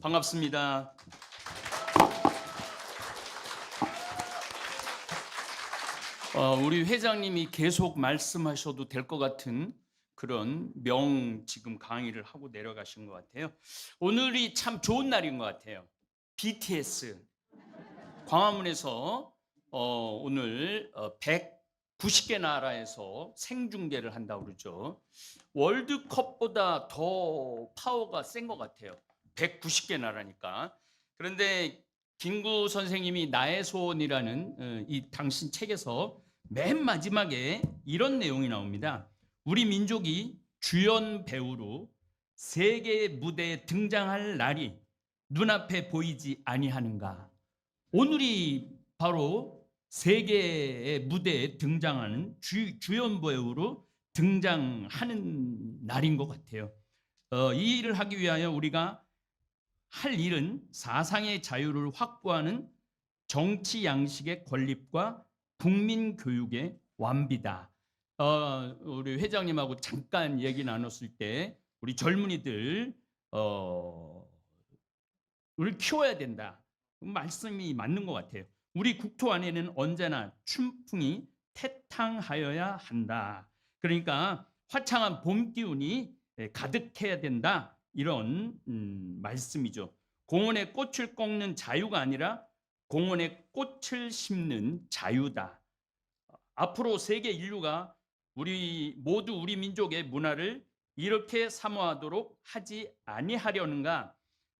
반갑습니다. 우리 회장님이 계속 말씀하셔도 될 것 같은 그런 지금 강의를 하고 내려가신 것 같아요. 오늘이 참 좋은 날인 것 같아요. BTS 광화문에서 오늘 190개 나라에서 생중계를 한다고 그러죠. 월드컵보다 더 파워가 센 것 같아요. 190개 나라니까. 그런데 김구 선생님이 나의 소원이라는 이 당신 책에서 맨 마지막에 이런 내용이 나옵니다. 우리 민족이 주연 배우로 세계 무대에 등장할 날이 눈앞에 보이지 아니하는가. 오늘이 바로 세계의 무대에 등장하는 주연 배우로 등장하는 날인 것 같아요. 이 일을 하기 위하여 우리가 할 일은 사상의 자유를 확보하는 정치 양식의 건립과 국민 교육의 완비다. 우리 회장님하고 잠깐 얘기 나눴을 때 우리 젊은이들 을 키워야 된다. 말씀이 맞는 것 같아요. 우리 국토 안에는 언제나 춘풍이 태탕하여야 한다. 그러니까 화창한 봄 기운이 가득해야 된다. 이런 말씀이죠. 공원에 꽃을 꺾는 자유가 아니라 공원에 꽃을 심는 자유다. 앞으로 세계 인류가 우리 민족의 문화를 이렇게 사모하도록 하지 아니하려는가?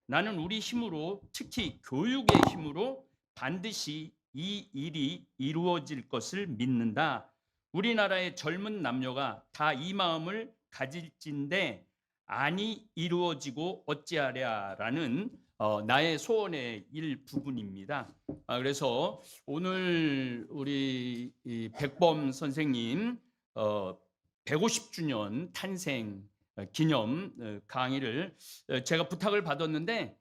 나는 우리 힘으로, 특히 교육의 힘으로 반드시 이 일이 이루어질 것을 믿는다. 우리나라의 젊은 남녀가 다 이 마음을 가질진데 아니 이루어지고 어찌하랴라는 나의 소원의 일부분입니다. 그래서 오늘 우리 백범 선생님 150주년 탄생 기념 강의를 제가 부탁을 받았는데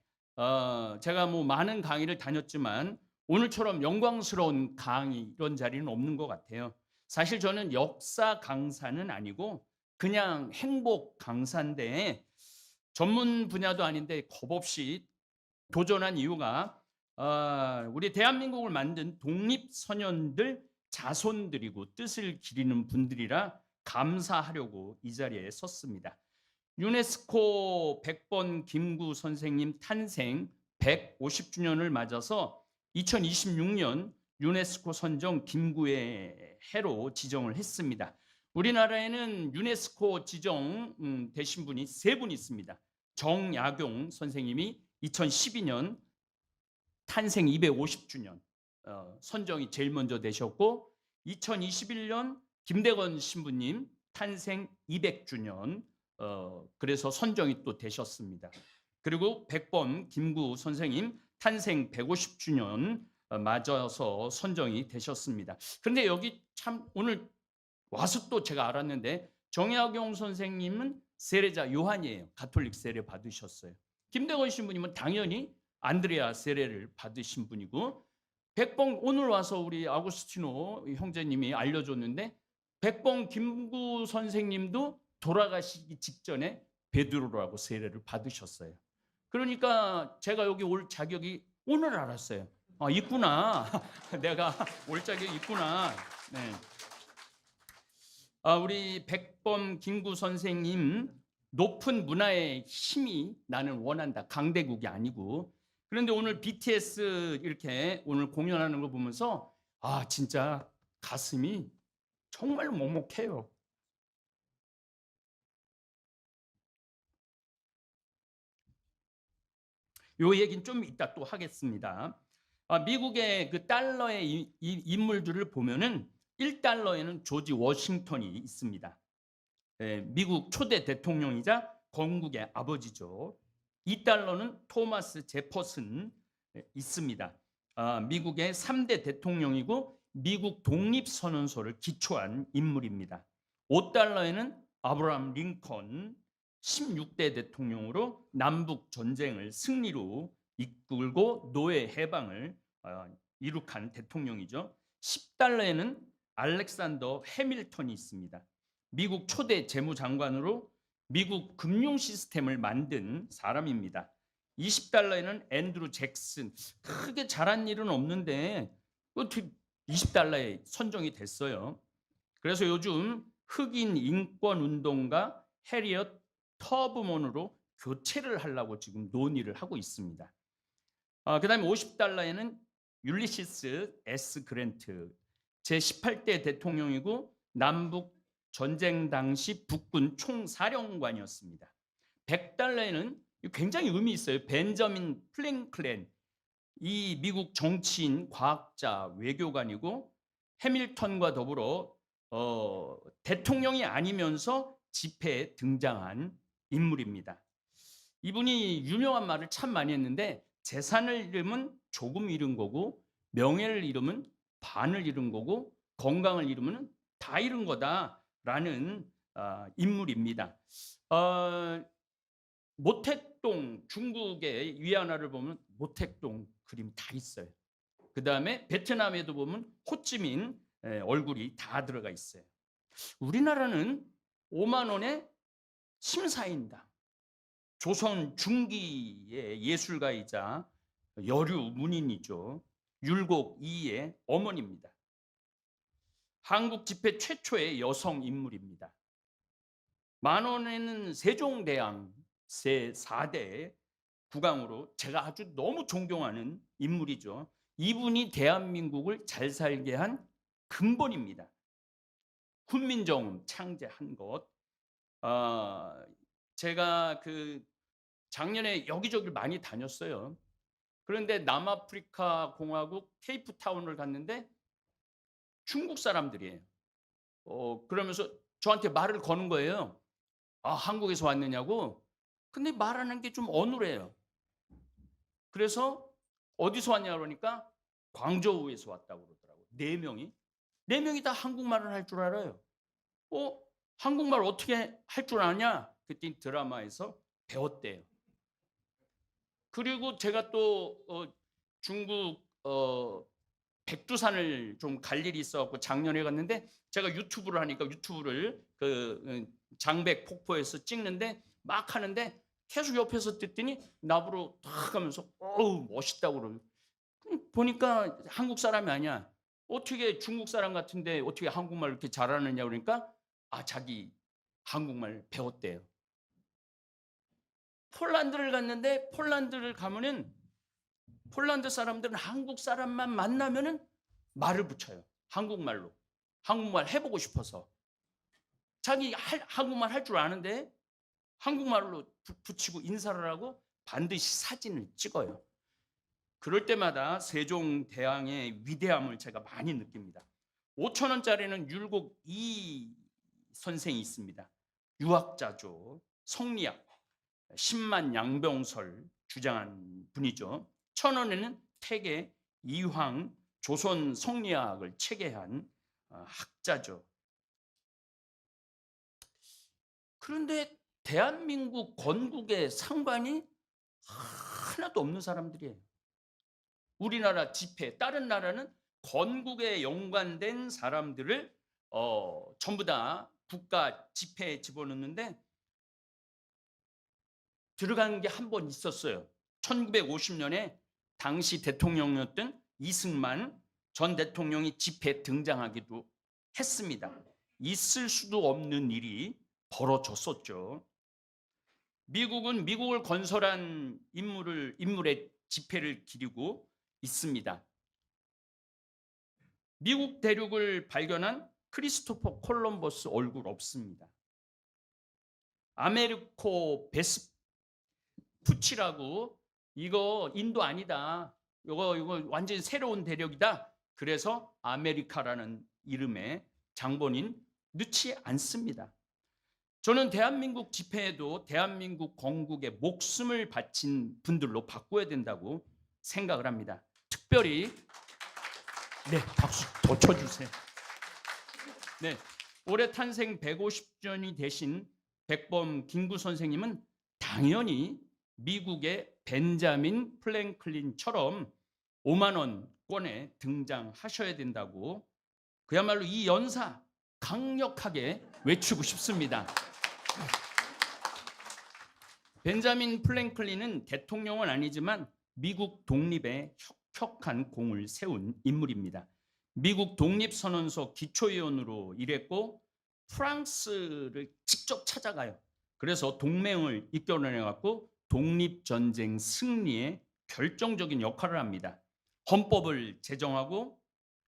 제가 뭐 많은 강의를 다녔지만 오늘처럼 영광스러운 강의 이런 자리는 없는 것 같아요. 사실 저는 역사 강사는 아니고 그냥 행복 강사인데 전문 분야도 아닌데 겁없이 도전한 이유가 우리 대한민국을 만든 독립선연들 자손들이고 뜻을 기리는 분들이라 감사하려고 이 자리에 섰습니다. 유네스코 백번 김구 선생님 탄생 150주년을 맞아서 2026년 유네스코 선정 김구의 해로 지정을 했습니다. 우리나라에는 유네스코 지정 되신 분이 세 분 있습니다. 정약용 선생님이 2012년 탄생 250주년 선정이 제일 먼저 되셨고 2021년 김대건 신부님 탄생 200주년 그래서 선정이 또 되셨습니다. 그리고 백범 김구 선생님 탄생 150주년 맞아서 선정이 되셨습니다. 그런데 여기 참 오늘 와서 또 제가 알았는데 정약용 선생님은 세례자 요한이에요. 가톨릭 세례 받으셨어요. 김대건 신부님은 당연히 안드레아 세례를 받으신 분이고 백봉 오늘 와서 우리 아구스티노 형제님이 알려줬는데 백봉 김구 선생님도 돌아가시기 직전에 베드로라고 세례를 받으셨어요. 그러니까 제가 여기 올 자격이 오늘 알았어요. 있구나. 내가 올 자격이 있구나. 네. 우리 백범 김구 선생님 높은 문화의 힘이 나는 원한다. 강대국이 아니고. 그런데 오늘 BTS 이렇게 오늘 공연하는 거 보면서 진짜 가슴이 정말 먹먹해요. 요 얘기는 좀 이따 또 하겠습니다. 미국의 그 달러의 인물들을 보면은 1달러에는 조지 워싱턴이 있습니다. 미국 초대 대통령이자 건국의 아버지죠. 2달러는 토마스 제퍼슨 있습니다. 미국의 3대 대통령이고 미국 독립선언서를 기초한 인물입니다. 5달러에는 아브라함 링컨 16대 대통령으로 남북 전쟁을 승리로 이끌고 노예 해방을 이룩한 대통령이죠. 10달러에는 알렉산더 해밀턴이 있습니다. 미국 초대 재무장관으로 미국 금융 시스템을 만든 사람입니다. $20에는 앤드루 잭슨. 크게 잘한 일은 없는데 어떻게 $20에 선정이 됐어요. 그래서 요즘 흑인 인권 운동가 해리엇 터브먼으로 교체를 하려고 지금 논의를 하고 있습니다. 그다음에 $50에는 율리시스 S 그랜트, 제18대 대통령이고 남북 전쟁 당시 북군 총사령관이었습니다. $100에는 굉장히 의미 있어요. 벤저민 플랭클린, 이 미국 정치인, 과학자, 외교관이고 해밀턴과 더불어 대통령이 아니면서 집회에 등장한 인물입니다. 이분이 유명한 말을 참 많이 했는데 재산을 잃으면 조금 잃은 거고 명예를 잃으면 반을 잃은 거고 건강을 잃으면 다 잃은 거다라는 인물입니다. 모택동, 중국의 위안화를 보면 모택동 그림이 다 있어요. 그 다음에 베트남에도 보면 호찌민 얼굴이 다 들어가 있어요. 우리나라는 5만 원에 심사인당, 조선 중기의 예술가이자 여류 문인이죠. 율곡 이의 어머니입니다. 한국 집회 최초의 여성 인물입니다. 만원에는 세종대왕 제4대 국왕으로 제가 아주 너무 존경하는 인물이죠. 이분이 대한민국을 잘 살게 한 근본입니다. 훈민정음 창제한 것. 제가 작년에 여기저기 많이 다녔어요. 그런데 남아프리카 공화국 케이프타운을 갔는데 중국 사람들이에요. 그러면서 저한테 말을 거는 거예요. 한국에서 왔느냐고. 근데 말하는 게 좀 어눌해요. 그래서 어디서 왔냐 그러니까 광저우에서 왔다고 그러더라고요. 네 명이 다 한국말을 할 줄 알아요. 한국말 어떻게 할 줄 아냐? 그랬더니 드라마에서 배웠대요. 그리고 제가 또 중국 백두산을 좀 갈 일이 있어갖고 작년에 갔는데 제가 유튜브를 하니까 유튜브를 장백 폭포에서 찍는데 막 하는데 계속 옆에서 듣더니 나보러 탁 하면서 멋있다고 그러고 보니까 한국 사람이 아니야. 어떻게 중국 사람 같은데 어떻게 한국말 이렇게 잘하느냐 그러니까 자기 한국말 배웠대요. 폴란드를 갔는데 폴란드를 가면은 폴란드 사람들은 한국 사람만 만나면은 말을 붙여요. 한국말로. 한국말 해보고 싶어서. 자기 한국말 할 줄 아는데 한국말로 붙이고 인사를 하고 반드시 사진을 찍어요. 그럴 때마다 세종대왕의 위대함을 제가 많이 느낍니다. 5,000원짜리는 율곡 이 선생이 있습니다. 유학자죠. 성리학, 10만 양병설 주장한 분이죠. 1,000원에는 태계 이황, 조선 성리학을 체계한 학자죠. 그런데 대한민국 건국의 상관이 하나도 없는 사람들이에요. 우리나라 집회, 다른 나라는 건국에 연관된 사람들을 전부 다 국가 집회에 집어넣는데 들어간 게 한 번 있었어요. 1950년에 당시 대통령이었던 이승만 전 대통령이 집회에 등장하기도 했습니다. 있을 수도 없는 일이 벌어졌었죠. 미국은 미국을 건설한 인물의 집회를 기리고 있습니다. 미국 대륙을 발견한 크리스토퍼 콜럼버스 얼굴 없습니다. 아메리코 베스푸치라고 이거 인도 아니다. 이거 완전히 새로운 대륙이다. 그래서 아메리카라는 이름의 장본인 넣지 않습니다. 저는 대한민국 집회에도 대한민국 건국에 목숨을 바친 분들로 바꿔야 된다고 생각을 합니다. 특별히 박수 더 쳐주세요. 올해 탄생 150주년이 되신 백범 김구 선생님은 당연히 미국의 벤자민 플랭클린처럼 5만 원권에 등장하셔야 된다고 그야말로 이 연사 강력하게 외치고 싶습니다. 벤자민 프랭클린은 대통령은 아니지만 미국 독립에 혁혁한 공을 세운 인물입니다. 미국 독립선언서 기초위원으로 일했고 프랑스를 직접 찾아가요. 그래서 동맹을 이끌어내갖고 독립전쟁 승리에 결정적인 역할을 합니다. 헌법을 제정하고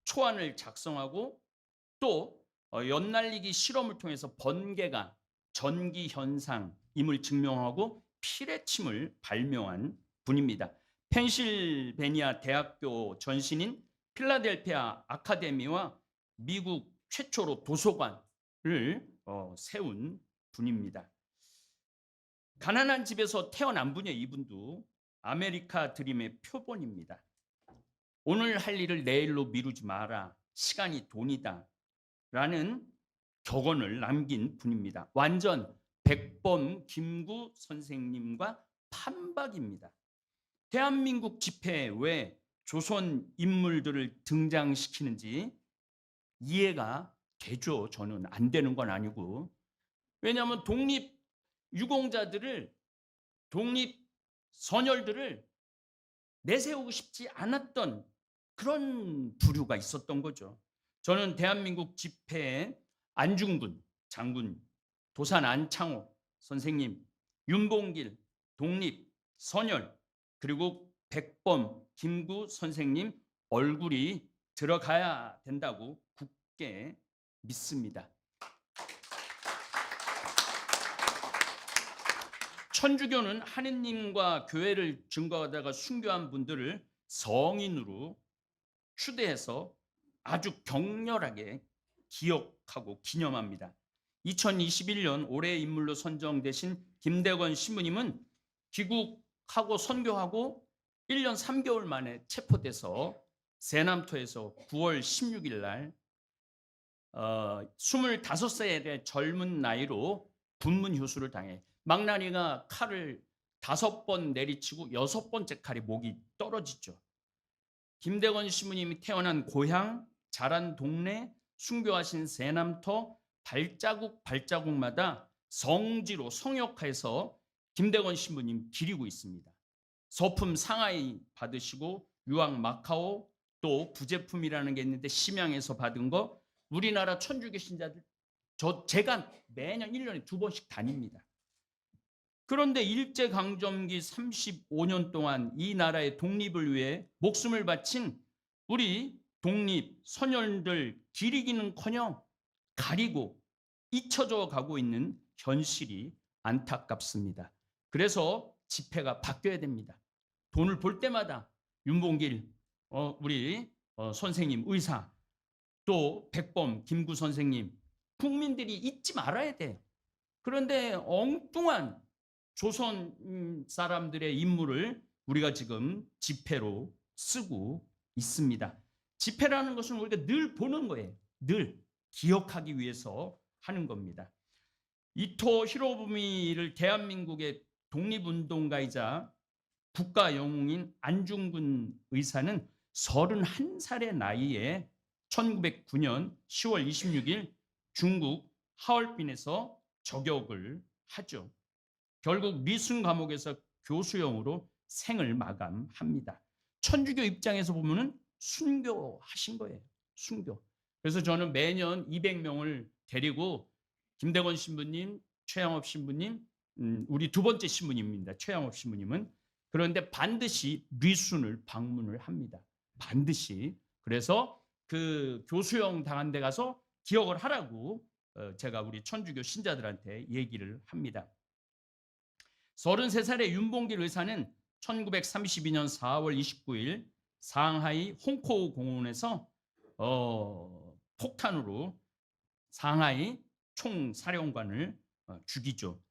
초안을 작성하고 또 연날리기 실험을 통해서 번개가 전기 현상임을 증명하고 피레침을 발명한 분입니다. 펜실베니아 대학교 전신인 필라델피아 아카데미와 미국 최초로 도서관을 세운 분입니다. 가난한 집에서 태어난 분이에요. 이분도 아메리카 드림의 표본입니다. 오늘 할 일을 내일로 미루지 마라. 시간이 돈이다. 라는 격언을 남긴 분입니다. 완전 백범 김구 선생님과 판박입니다. 대한민국 집회에 왜 조선 인물들을 등장시키는지 이해가 되죠. 저는 안 되는 건 아니고. 왜냐하면 독립 유공자들을, 독립 선열들을 내세우고 싶지 않았던 그런 부류가 있었던 거죠. 저는 대한민국 집회에 안중근 장군, 도산 안창호 선생님, 윤봉길, 독립, 선열, 그리고 백범, 김구 선생님 얼굴이 들어가야 된다고 굳게 믿습니다. 천주교는 하느님과 교회를 증거하다가 순교한 분들을 성인으로 추대해서 아주 격렬하게 기억하고 기념합니다. 2021년 올해의 인물로 선정되신 김대건 신부님은 귀국하고 선교하고 1년 3개월 만에 체포돼서 세남토에서 9월 16일 날 25살의 젊은 나이로 군문효수를 당해 망나니가 칼을 5번 내리치고 6번째 칼에 목이 떨어지죠. 김대건 신부님이 태어난 고향, 자란 동네, 순교하신 세남터 발자국마다 성지로 성역해서 김대건 신부님 기리고 있습니다. 서품 상하이 받으시고 유학 마카오 또 부제품이라는 게 있는데 심양에서 받은 거 우리나라 천주교 신자들 제가 매년 1년에 2번씩 다닙니다. 그런데 일제강점기 35년 동안 이 나라의 독립을 위해 목숨을 바친 우리 독립 선열들 기리기는커녕 가리고 잊혀져 가고 있는 현실이 안타깝습니다. 그래서 집회가 바뀌어야 됩니다. 돈을 볼 때마다 윤봉길 우리 선생님 의사 또 백범 김구 선생님 국민들이 잊지 말아야 돼요. 그런데 엉뚱한 조선 사람들의 인물을 우리가 지금 집회로 쓰고 있습니다. 집회라는 것은 우리가 늘 보는 거예요. 늘 기억하기 위해서 하는 겁니다. 이토 히로부미를 대한민국의 독립운동가이자 국가 영웅인 안중근 의사는 31살의 나이에 1909년 10월 26일 중국 하얼빈에서 저격을 하죠. 결국 리순 감옥에서 교수형으로 생을 마감합니다. 천주교 입장에서 보면은 순교하신 거예요. 순교. 그래서 저는 매년 200명을 데리고 김대건 신부님, 최양업 신부님, 우리 두 번째 신부님입니다. 최양업 신부님은. 그런데 반드시 리순을 방문을 합니다. 반드시. 그래서 그 교수형 당한 데 가서 기억을 하라고 제가 우리 천주교 신자들한테 얘기를 합니다. 33살의 윤봉길 의사는 1932년 4월 29일 상하이 홍코우 공원에서 폭탄으로 상하이 총사령관을 죽이죠.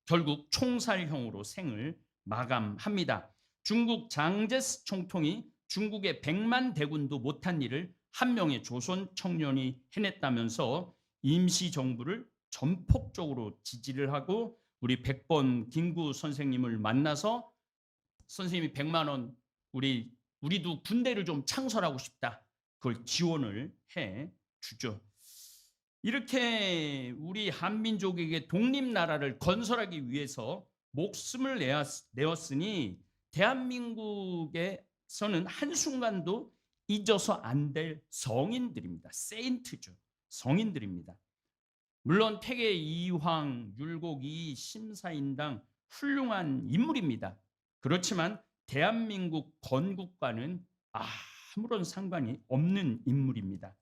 결국 총살형으로 생을 마감합니다. 중국 장제스 총통이 중국의 100만 대군도 못한 일을 한 명의 조선 청년이 해냈다면서 임시정부를 전폭적으로 지지를 하고 우리 백범 김구 선생님을 만나서 선생님이 100만 원 우리도 군대를 좀 창설하고 싶다. 그걸 지원을 해 주죠. 이렇게 우리 한민족에게 독립나라를 건설하기 위해서 목숨을 내었으니 대한민국에서는 한순간도 잊어서 안 될 성인들입니다. 세인트죠. 성인들입니다. 물론 태계 이황, 율곡이, 심사인당 훌륭한 인물입니다. 그렇지만 대한민국 건국과는 아무런 상관이 없는 인물입니다.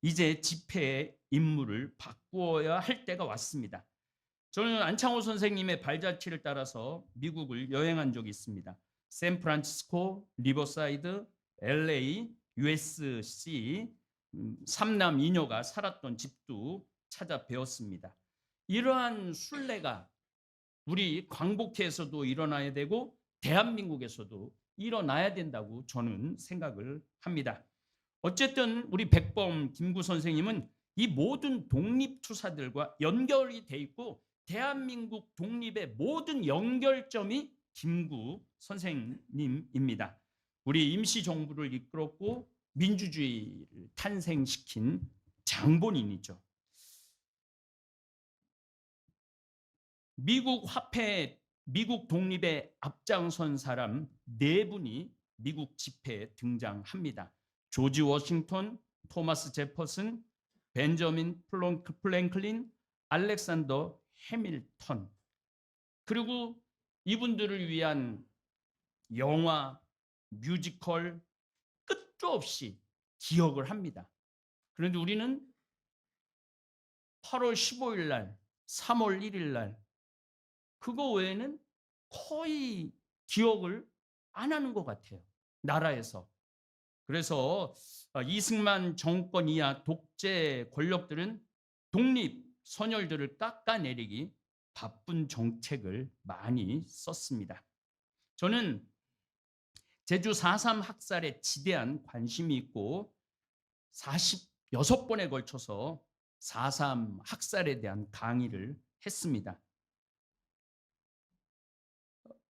이제 집회의 임무를 바꾸어야 할 때가 왔습니다. 저는 안창호 선생님의 발자취를 따라서 미국을 여행한 적이 있습니다. 샌프란시스코, 리버사이드, LA, USC, 삼남 이녀가 살았던 집도 찾아뵈었습니다. 이러한 순례가 우리 광복회에서도 일어나야 되고 대한민국에서도 일어나야 된다고 저는 생각을 합니다. 어쨌든 우리 백범 김구 선생님은 이 모든 독립투사들과 연결이 돼 있고 대한민국 독립의 모든 연결점이 김구 선생님입니다. 우리 임시정부를 이끌었고 민주주의를 탄생시킨 장본인이죠. 미국 화폐, 미국 독립에 앞장선 사람 4분이 미국 집회에 등장합니다. 조지 워싱턴, 토마스 제퍼슨, 벤저민 플랭클린, 알렉산더 해밀턴. 그리고 이분들을 위한 영화, 뮤지컬 끝도 없이 기억을 합니다. 그런데 우리는 8월 15일 날, 3월 1일 날 그거 외에는 거의 기억을 안 하는 것 같아요. 나라에서. 그래서 이승만 정권 이하 독재 권력들은 독립 선열들을 깎아내리기 바쁜 정책을 많이 썼습니다. 저는 제주 4.3 학살에 지대한 관심이 있고 46번에 걸쳐서 4.3 학살에 대한 강의를 했습니다.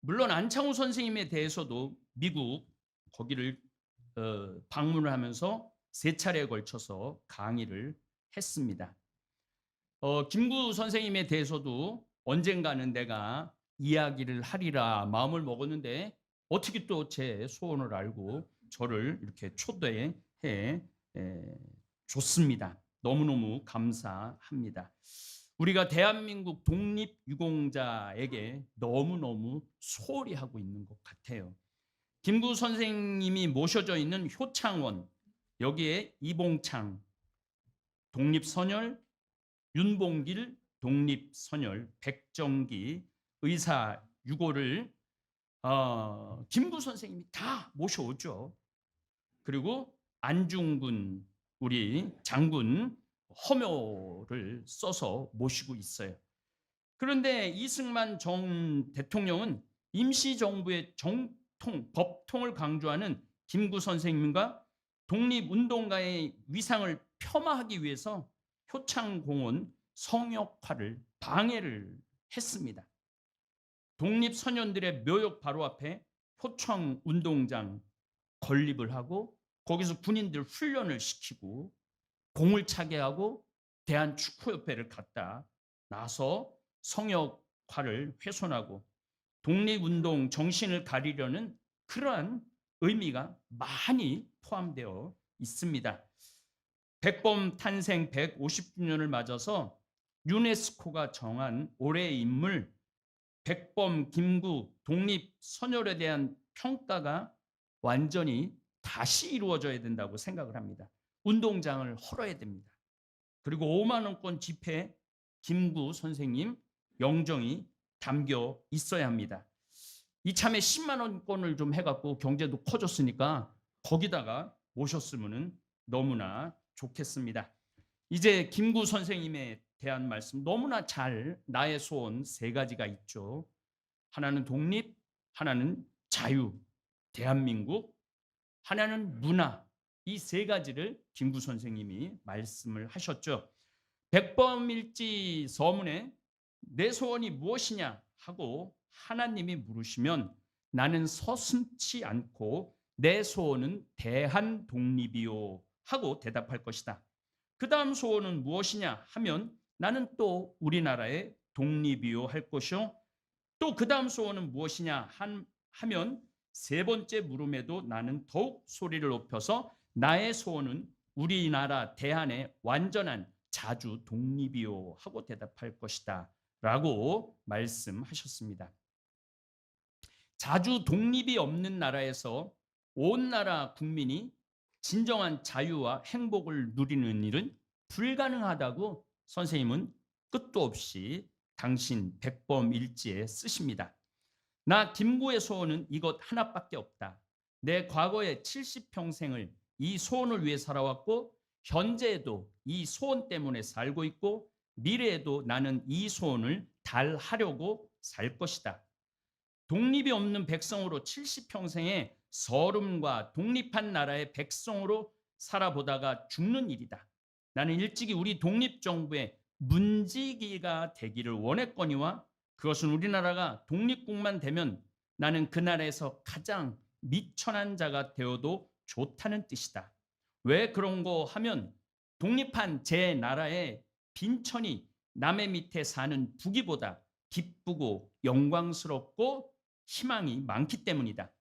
물론 안창호 선생님에 대해서도 미국 거기를 방문을 하면서 3차례에 걸쳐서 강의를 했습니다. 김구 선생님에 대해서도 언젠가는 내가 이야기를 하리라 마음을 먹었는데 어떻게 또 제 소원을 알고 저를 이렇게 초대해 줬습니다. 너무너무 감사합니다. 우리가 대한민국 독립유공자에게 너무너무 소홀히 하고 있는 것 같아요. 김구 선생님이 모셔져 있는 효창원, 여기에 이봉창 독립선열, 윤봉길 독립선열, 백정기 의사 유고를 김구 선생님이 다 모셔오죠. 그리고 안중근 우리 장군 허묘를 써서 모시고 있어요. 그런데 이승만 전 대통령은 임시정부의 법통을 강조하는 김구 선생님과 독립운동가의 위상을 폄하하기 위해서 효창공원 성역화를 방해를 했습니다. 독립선연들의 묘역 바로 앞에 효창운동장 건립을 하고 거기서 군인들 훈련을 시키고 공을 차게 하고 대한축구협회를 갖다 놔서 성역화를 훼손하고 독립운동 정신을 가리려는 그러한 의미가 많이 포함되어 있습니다. 백범 탄생 150주년을 맞아서 유네스코가 정한 올해의 인물 백범 김구 독립선열에 대한 평가가 완전히 다시 이루어져야 된다고 생각을 합니다. 운동장을 헐어야 됩니다. 그리고 5만 원권 지폐 김구 선생님 영정이 담겨 있어야 합니다. 이참에 10만 원권을 좀 해갖고 경제도 커졌으니까 거기다가 모셨으면 너무나 좋겠습니다. 이제 김구 선생님에 대한 말씀 너무나 잘 나의 소원 3가지가 있죠. 하나는 독립, 하나는 자유, 대한민국, 하나는 문화. 이 3가지를 김구 선생님이 말씀을 하셨죠. 백범일지 서문에 내 소원이 무엇이냐 하고 하나님이 물으시면 나는 서슴지 않고 내 소원은 대한독립이요 하고 대답할 것이다. 그 다음 소원은 무엇이냐 하면 나는 또 우리나라의 독립이요 할 것이요 또 그 다음 소원은 무엇이냐 하면 세 번째 물음에도 나는 더욱 소리를 높여서 나의 소원은 우리나라 대한의 완전한 자주 독립이요 하고 대답할 것이다 라고 말씀하셨습니다. 자주 독립이 없는 나라에서 온 나라 국민이 진정한 자유와 행복을 누리는 일은 불가능하다고 선생님은 끝도 없이 당신 백범 일지에 쓰십니다. 나 김구의 소원은 이것 하나밖에 없다. 내 과거의 70평생을 이 소원을 위해 살아왔고 현재에도 이 소원 때문에 살고 있고 미래에도 나는 이 소원을 달하려고 살 것이다. 독립이 없는 백성으로 70평생의 서름과 독립한 나라의 백성으로 살아보다가 죽는 일이다. 나는 일찍이 우리 독립정부의 문지기가 되기를 원했거니와 그것은 우리나라가 독립국만 되면 나는 그 나라에서 가장 미천한 자가 되어도 좋다는 뜻이다. 왜 그런 거 하면 독립한 제 나라의 빈천이 남의 밑에 사는 부귀보다 기쁘고 영광스럽고 희망이 많기 때문이다.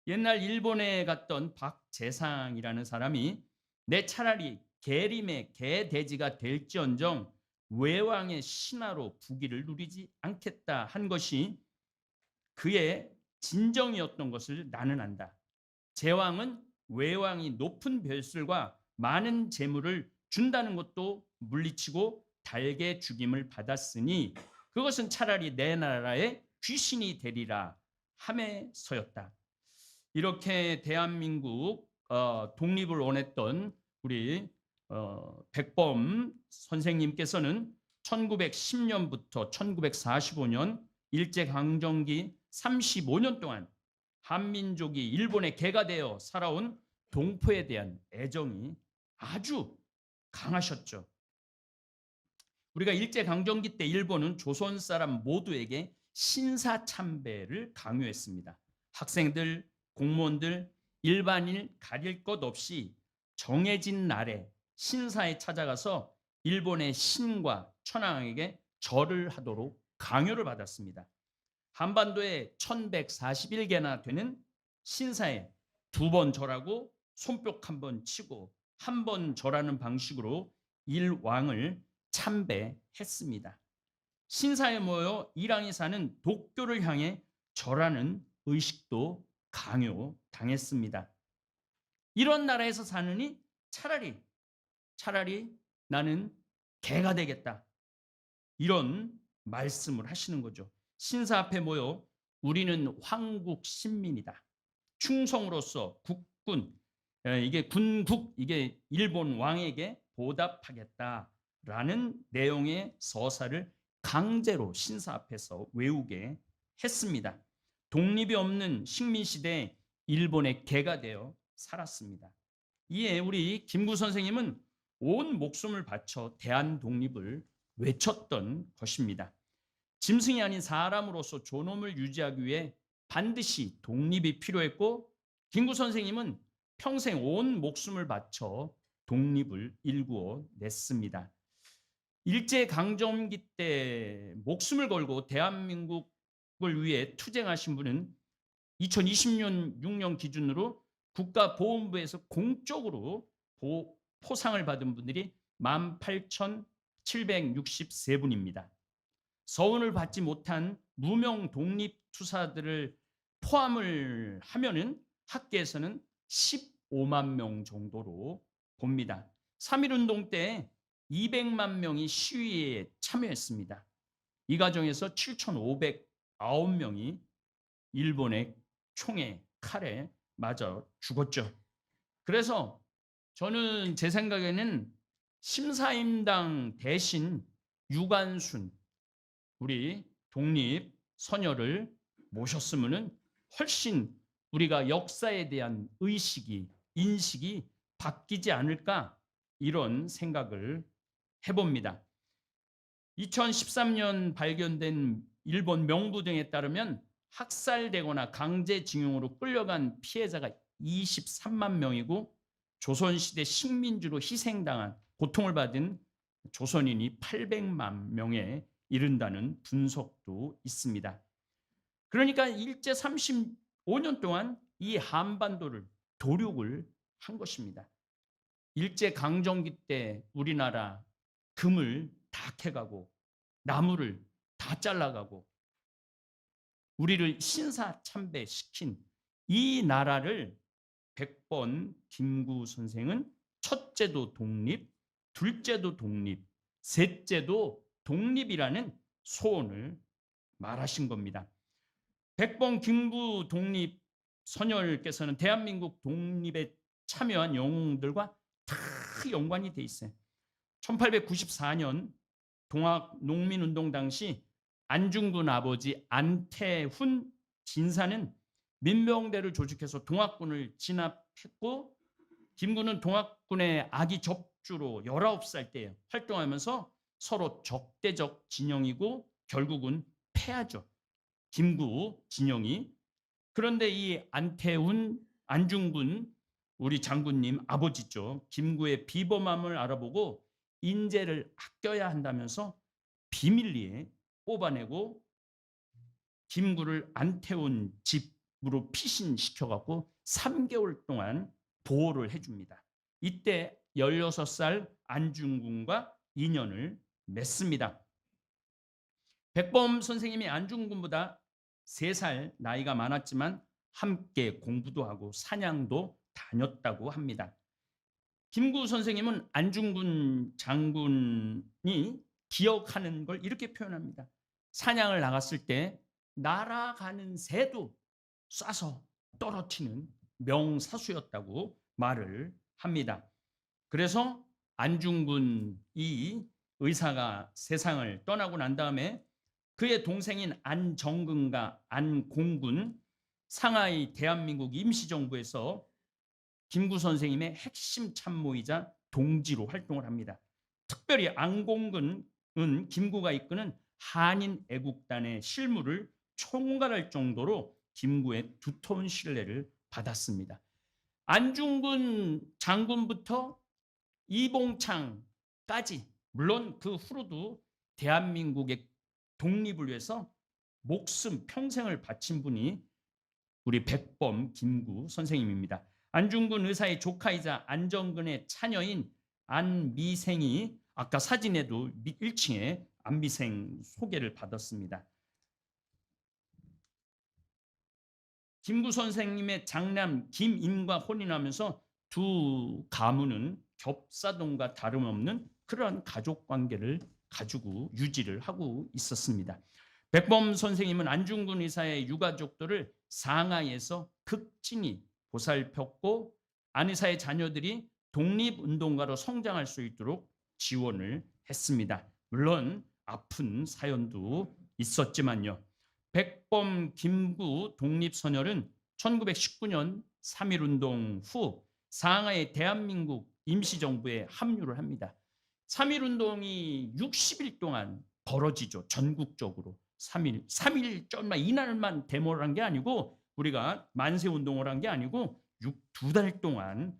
옛날 일본에 갔던 박재상이라는 사람이 내 차라리 계림의 개돼지가 될지언정 외왕의 신하로 부귀를 누리지 않겠다 한 것이 그의 진정이었던 것을 나는 안다. 제왕은 외왕이 높은 별술과 많은 재물을 준다는 것도 물리치고 달게 죽임을 받았으니 그것은 차라리 내 나라의 귀신이 되리라 함에서였다. 이렇게 대한민국 독립을 원했던 우리 백범 선생님께서는 1910년부터 1945년 일제강점기 35년 동안 한민족이 일본의 개가 되어 살아온 동포에 대한 애정이 아주 강하셨죠. 우리가 일제강점기 때 일본은 조선 사람 모두에게 신사참배를 강요했습니다. 학생들, 공무원들, 일반인 가릴 것 없이 정해진 날에 신사에 찾아가서 일본의 신과 천황에게 절을 하도록 강요를 받았습니다. 한반도에 1141개나 되는 신사에 2번 절하고 손뼉 1번 치고 1번 절하는 방식으로 일왕을 참배했습니다. 신사에 모여 일왕이 사는 독교를 향해 절하는 의식도 강요당했습니다. 이런 나라에서 사느니 차라리 나는 개가 되겠다. 이런 말씀을 하시는 거죠. 신사 앞에 모여 우리는 황국 신민이다. 충성으로서 국군, 이게 군국, 이게 일본 왕에게 보답하겠다라는 내용의 서사를 강제로 신사 앞에서 외우게 했습니다. 독립이 없는 식민시대에 일본의 개가 되어 살았습니다. 이에 우리 김구 선생님은 온 목숨을 바쳐 대한 독립을 외쳤던 것입니다. 짐승이 아닌 사람으로서 존엄을 유지하기 위해 반드시 독립이 필요했고 김구 선생님은 평생 온 목숨을 바쳐 독립을 일구어 냈습니다. 일제강점기 때 목숨을 걸고 대한민국을 위해 투쟁하신 분은 2020년 6년 기준으로 국가보훈부에서 공적으로 포상을 받은 분들이 18,763분입니다. 서훈을 받지 못한 무명 독립투사들을 포함을 하면은 학계에서는 15만 명 정도로 봅니다. 3.1운동 때 200만 명이 시위에 참여했습니다. 이 과정에서 7,509명이 일본의 총에 칼에 맞아 죽었죠. 그래서 저는 제 생각에는 심사임당 대신 유관순 우리 독립 선열을 모셨으면 훨씬 우리가 역사에 대한 의식이 인식이 바뀌지 않을까 이런 생각을 해봅니다. 2013년 발견된 일본 명부 등에 따르면 학살되거나 강제징용으로 끌려간 피해자가 23만 명이고 조선시대 식민지로 희생당한 고통을 받은 조선인이 800만 명에 이른다는 분석도 있습니다. 그러니까 일제 35년 동안 이 한반도를 도륙을 한 것입니다. 일제 강점기 때 우리나라 금을 다 캐가고 나무를 다 잘라가고 우리를 신사참배시킨 이 나라를 백번 김구 선생은 첫째도 독립, 둘째도 독립, 셋째도 독립이라는 소원을 말하신 겁니다. 백번 김구 독립 선열께서는 대한민국 독립에 참여한 영웅들과 다 연관이 돼 있어요. 1894년 동학 농민운동 당시 안중근 아버지 안태훈 진사는 민병대를 조직해서 동학군을 진압했고 김구는 동학군의 아기 접주로 19살 때 활동하면서 서로 적대적 진영이고 결국은 패하죠. 김구 진영이. 그런데 이 안태훈, 안중근 우리 장군님 아버지죠. 김구의 비범함을 알아보고 인재를 아껴야 한다면서 비밀리에 뽑아내고 김구를 안태훈 집으로 피신시켜갖고 3개월 동안 보호를 해줍니다. 이때 16살 안중근과 인연을 맺습니다. 백범 선생님이 안중근보다 3살 나이가 많았지만 함께 공부도 하고 사냥도 다녔다고 합니다. 김구 선생님은 안중근 장군이 기억하는 걸 이렇게 표현합니다. 사냥을 나갔을 때 날아가는 새도 쏴서 떨어뜨리는 명사수였다고 말을 합니다. 그래서 안중근이 의사가 세상을 떠나고 난 다음에 그의 동생인 안정근과 안공근 상하이 대한민국 임시정부에서 김구 선생님의 핵심 참모이자 동지로 활동을 합니다. 특별히 안공근은 김구가 이끄는 한인 애국단의 실무를 총괄할 정도로 김구의 두터운 신뢰를 받았습니다. 안중근 장군부터 이봉창까지 물론 그 후로도 대한민국의 독립을 위해서 목숨 평생을 바친 분이 우리 백범 김구 선생님입니다. 안중근 의사의 조카이자 안정근의 차녀인 안미생이 아까 사진에도 1층에 안미생 소개를 받았습니다. 김구 선생님의 장남 김인과 혼인하면서 두 가문은 겹사동과 다름없는 그러한 가족 관계를 가지고 유지를 하고 있었습니다. 백범 선생님은 안중근 의사의 유가족들을 상하이에서 극진히 보살폈고 안 의사의 자녀들이 독립운동가로 성장할 수 있도록 지원을 했습니다. 물론 아픈 사연도 있었지만요. 백범 김구 독립선열은 1919년 3.1운동 후 상하이 대한민국 임시정부에 합류를 합니다. 3.1운동이 60일 동안 벌어지죠. 전국적으로. 3일 좀만 이날만 데모를 한 게 아니고 우리가 만세운동을 한 게 아니고 2달 동안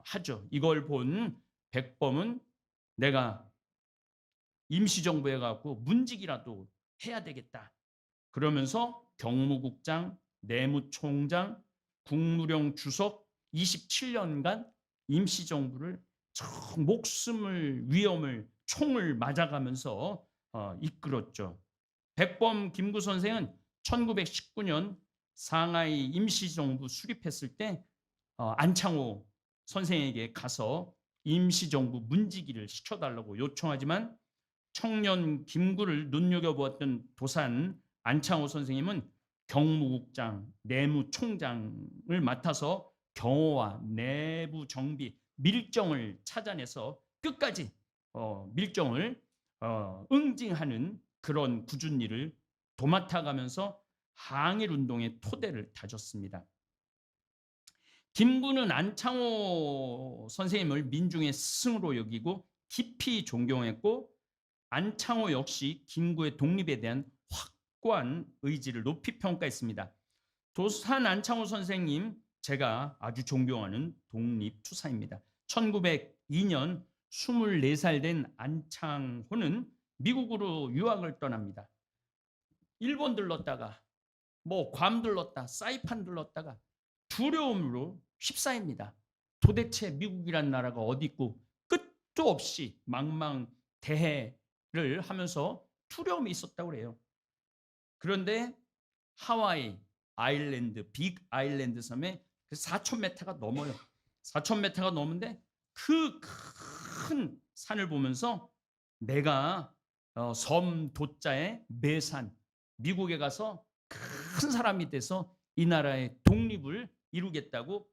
하죠. 이걸 본 백범은 내가 임시정부에 가고 문직이라도 해야 되겠다. 그러면서 경무국장, 내무총장, 국무령 주석 27년간 임시정부를 목숨을 위험을 총을 맞아가면서 이끌었죠. 백범 김구 선생은 1919년 상하이 임시정부 수립했을 때 안창호 선생에게 가서 임시정부 문지기를 시켜달라고 요청하지만 청년 김구를 눈여겨보았던 도산 안창호 선생님은 경무국장, 내무총장을 맡아서 경호와 내부 정비, 밀정을 찾아내서 끝까지 밀정을 응징하는 그런 굳은 일을 도맡아가면서 항일운동의 토대를 다졌습니다. 김구는 안창호 선생님을 민중의 스승으로 여기고 깊이 존경했고 안창호 역시 김구의 독립에 대한 확고한 의지를 높이 평가했습니다. 도산 안창호 선생님 제가 아주 존경하는 독립투사입니다. 1902년 24살 된 안창호는 미국으로 유학을 떠납니다. 일본 들렀다가 뭐 괌 들렀다, 사이판 들렀다가 두려움으로 휩싸입니다. 도대체 미국이란 나라가 어디 있고 끝도 없이 망망대해를 하면서 두려움이 있었다고 그래요. 그런데 하와이 아일랜드, 빅 아일랜드 섬에 4,000m가 넘어요. 4,000m가 넘는데 그 큰 산을 보면서 내가 섬 도자의 매산 미국에 가서 큰 사람이 돼서 이 나라의 독립을 이루겠다고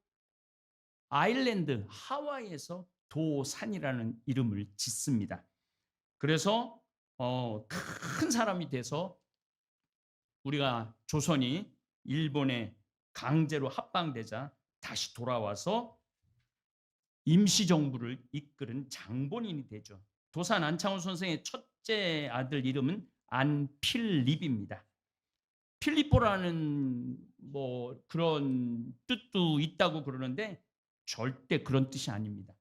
아일랜드 하와이에서 도산이라는 이름을 짓습니다. 그래서 큰 사람이 돼서 우리가 조선이 일본에 강제로 합방되자 다시 돌아와서 임시정부를 이끄는 장본인이 되죠. 도산 안창호 선생의 첫째 아들 이름은 안필립입니다. 필리포라는 뭐 그런 뜻도 있다고 그러는데 절대 그런 뜻이 아닙니다.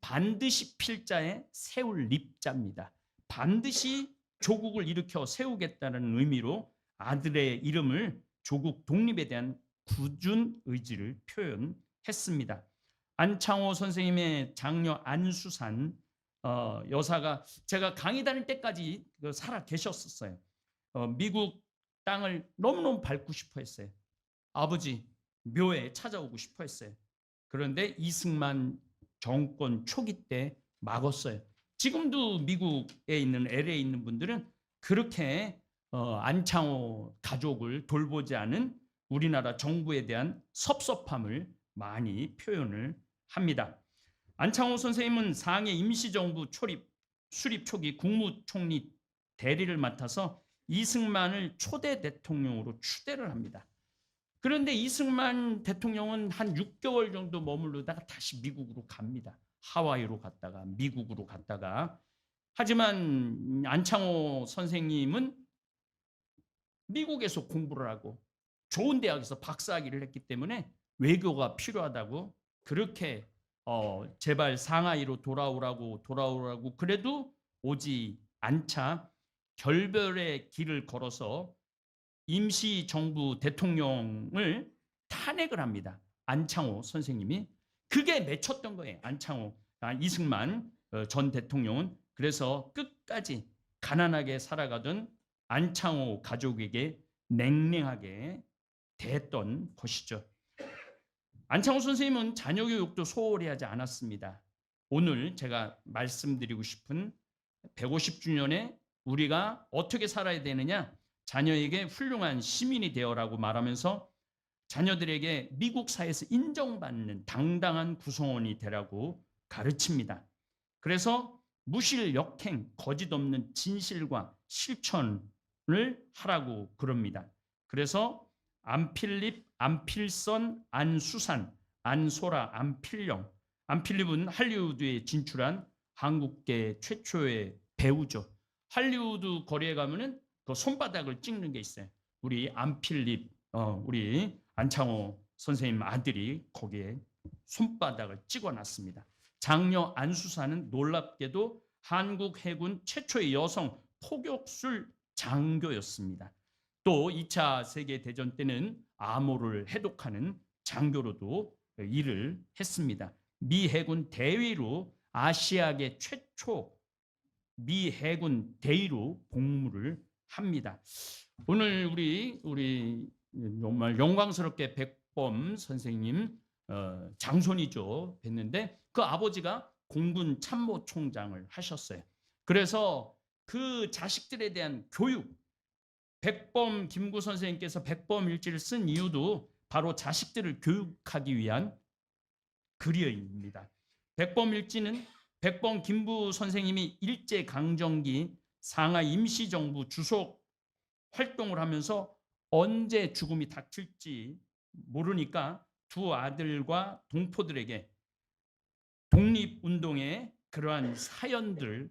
반드시 필자에 세울 립자입니다. 반드시 조국을 일으켜 세우겠다는 의미로 아들의 이름을 조국 독립에 대한 굳은 의지를 표현했습니다. 안창호 선생님의 장녀 안수산 여사가 제가 강의 다닐 때까지 살아 계셨었어요. 미국 땅을 너무너무 밟고 싶어 했어요. 아버지 묘에 찾아오고 싶어 했어요. 그런데 이승만 정권 초기 때 막았어요. 지금도 미국에 있는 LA에 있는 분들은 그렇게 안창호 가족을 돌보지 않은 우리나라 정부에 대한 섭섭함을 많이 표현을 합니다. 안창호 선생님은 상해 임시정부 수립 초기 국무총리 대리를 맡아서 이승만을 초대 대통령으로 추대를 합니다. 그런데 이승만 대통령은 한 6개월 정도 머무르다가 다시 미국으로 갑니다. 하와이로 갔다가 미국으로 갔다가. 하지만 안창호 선생님은 미국에서 공부를 하고 좋은 대학에서 박사학위를 했기 때문에 외교가 필요하다고 그렇게 제발 상하이로 돌아오라고 그래도 오지 않자 결별의 길을 걸어서 임시정부 대통령을 탄핵을 합니다. 안창호 선생님이. 그게 맺혔던 거예요. 이승만 전 대통령은. 그래서 끝까지 가난하게 살아가던 안창호 가족에게 냉랭하게 대했던 것이죠. 안창호 선생님은 자녀 교육도 소홀히 하지 않았습니다. 오늘 제가 말씀드리고 싶은 150주년에 우리가 어떻게 살아야 되느냐, 자녀에게 훌륭한 시민이 되어라고 말하면서 자녀들에게 미국 사회에서 인정받는 당당한 구성원이 되라고 가르칩니다. 그래서 무실 역행, 거짓 없는 진실과 실천을 하라고 그럽니다. 그래서 안필립, 안필선, 안수산, 안소라, 안필령. 안필립은 할리우드에 진출한 한국계 최초의 배우죠. 할리우드 거리에 가면은 그 손바닥을 찍는 게 있어요. 우리 안필립, 우리 안창호 선생님 아들이 거기에 손바닥을 찍어놨습니다. 장녀 안수사는 놀랍게도 한국 해군 최초의 여성 포격술 장교였습니다. 또 2차 세계대전 때는 암호를 해독하는 장교로도 일을 했습니다. 미 해군 대위로 아시아계 최초 미 해군 대위로 복무를 합니다. 오늘 우리 정말 영광스럽게 백범 선생님 장손이죠. 뵀는데 그 아버지가 공군 참모총장을 하셨어요. 그래서 그 자식들에 대한 교육, 백범 김구 선생님께서 백범일지를 쓴 이유도 바로 자식들을 교육하기 위한 글이입니다. 백범일지는 백범 김구 선생님이 일제강점기 상하이 임시정부 주석 활동을 하면서 언제 죽음이 닥칠지 모르니까 두 아들과 동포들에게 독립운동의 그러한 사연들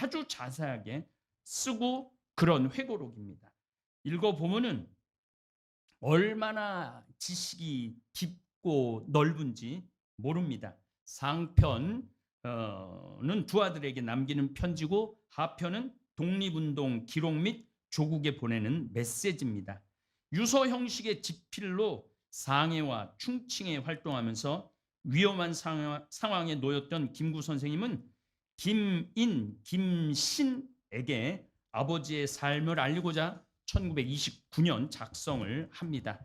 아주 자세하게 쓰고 그런 회고록입니다. 읽어보면은 얼마나 지식이 깊고 넓은지 모릅니다. 상편은 두 아들에게 남기는 편지고 하편은 독립운동 기록 및 조국에 보내는 메시지입니다. 유서 형식의 지필로 상해와 충칭에 활동하면서 위험한 상황에 놓였던 김구 선생님은 김인, 김신에게 아버지의 삶을 알리고자 1929년 작성을 합니다.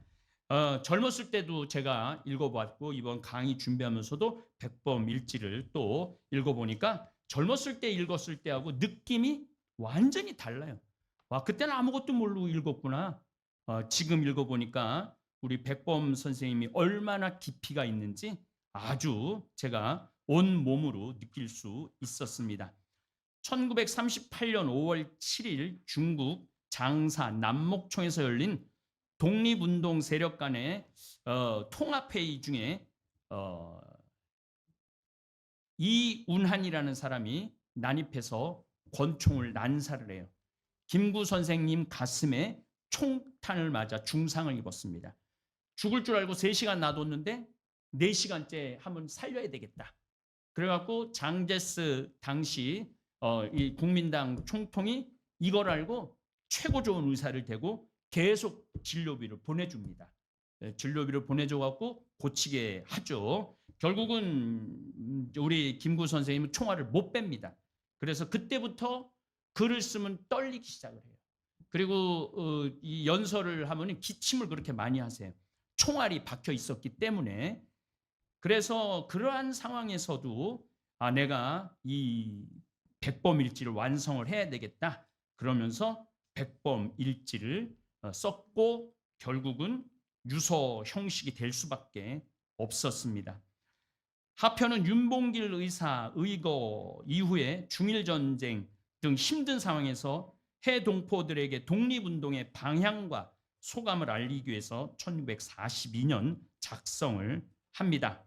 젊었을 때도 제가 읽어봤고 이번 강의 준비하면서도 백범일지를 또 읽어보니까 젊었을 때 읽었을 때하고 느낌이 완전히 달라요. 와, 그때는 아무것도 모르고 읽었구나. 지금 읽어보니까 우리 백범 선생님이 얼마나 깊이가 있는지 아주 제가 온 몸으로 느낄 수 있었습니다. 1938년 5월 7일 중국 장사 남목청에서 열린 독립운동 세력 간의 통합회의 중에 이운한이라는 사람이 난입해서 권총을 난사를 해요. 김구 선생님 가슴에 총탄을 맞아 중상을 입었습니다. 죽을 줄 알고 3시간 놔뒀는데 4시간째 한번 살려야 되겠다. 그래갖고 장제스 당시 이 국민당 총통이 이걸 알고 최고 좋은 의사를 대고 계속 진료비를 보내줍니다. 진료비를 보내줘갖고 고치게 하죠. 결국은 우리 김구 선생님은 총알을 못 뺍니다. 그래서 그때부터 글을 쓰면 떨리기 시작을 해요. 그리고 이 연설을 하면 기침을 그렇게 많이 하세요. 총알이 박혀 있었기 때문에. 그래서 그러한 상황에서도 내가 이 백범일지를 완성을 해야 되겠다. 그러면서 백범일지를 썼고 결국은 유서 형식이 될 수밖에 없었습니다. 하편은 윤봉길 의사 의거 이후에 중일전쟁 등 힘든 상황에서 해동포들에게 독립운동의 방향과 소감을 알리기 위해서 1942년 작성을 합니다.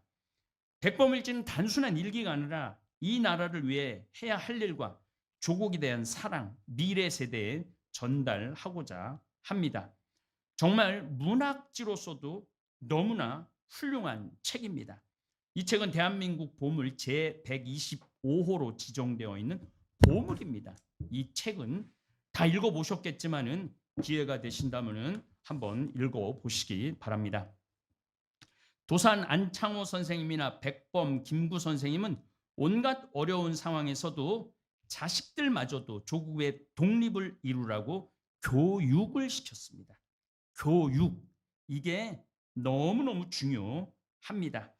백범일지는 단순한 일기가 아니라 이 나라를 위해 해야 할 일과 조국에 대한 사랑, 미래 세대에 전달하고자 합니다. 정말 문학지로서도 너무나 훌륭한 책입니다. 이 책은 대한민국 보물 제125호로 지정되어 있는 보물입니다. 이 책은 다 읽어보셨겠지만은 기회가 되신다면은 한번 읽어보시기 바랍니다. 도산 안창호 선생님이나 백범 김구 선생님은 온갖 어려운 상황에서도 자식들마저도 조국의 독립을 이루라고 교육을 시켰습니다. 교육, 이게 너무너무 중요합니다.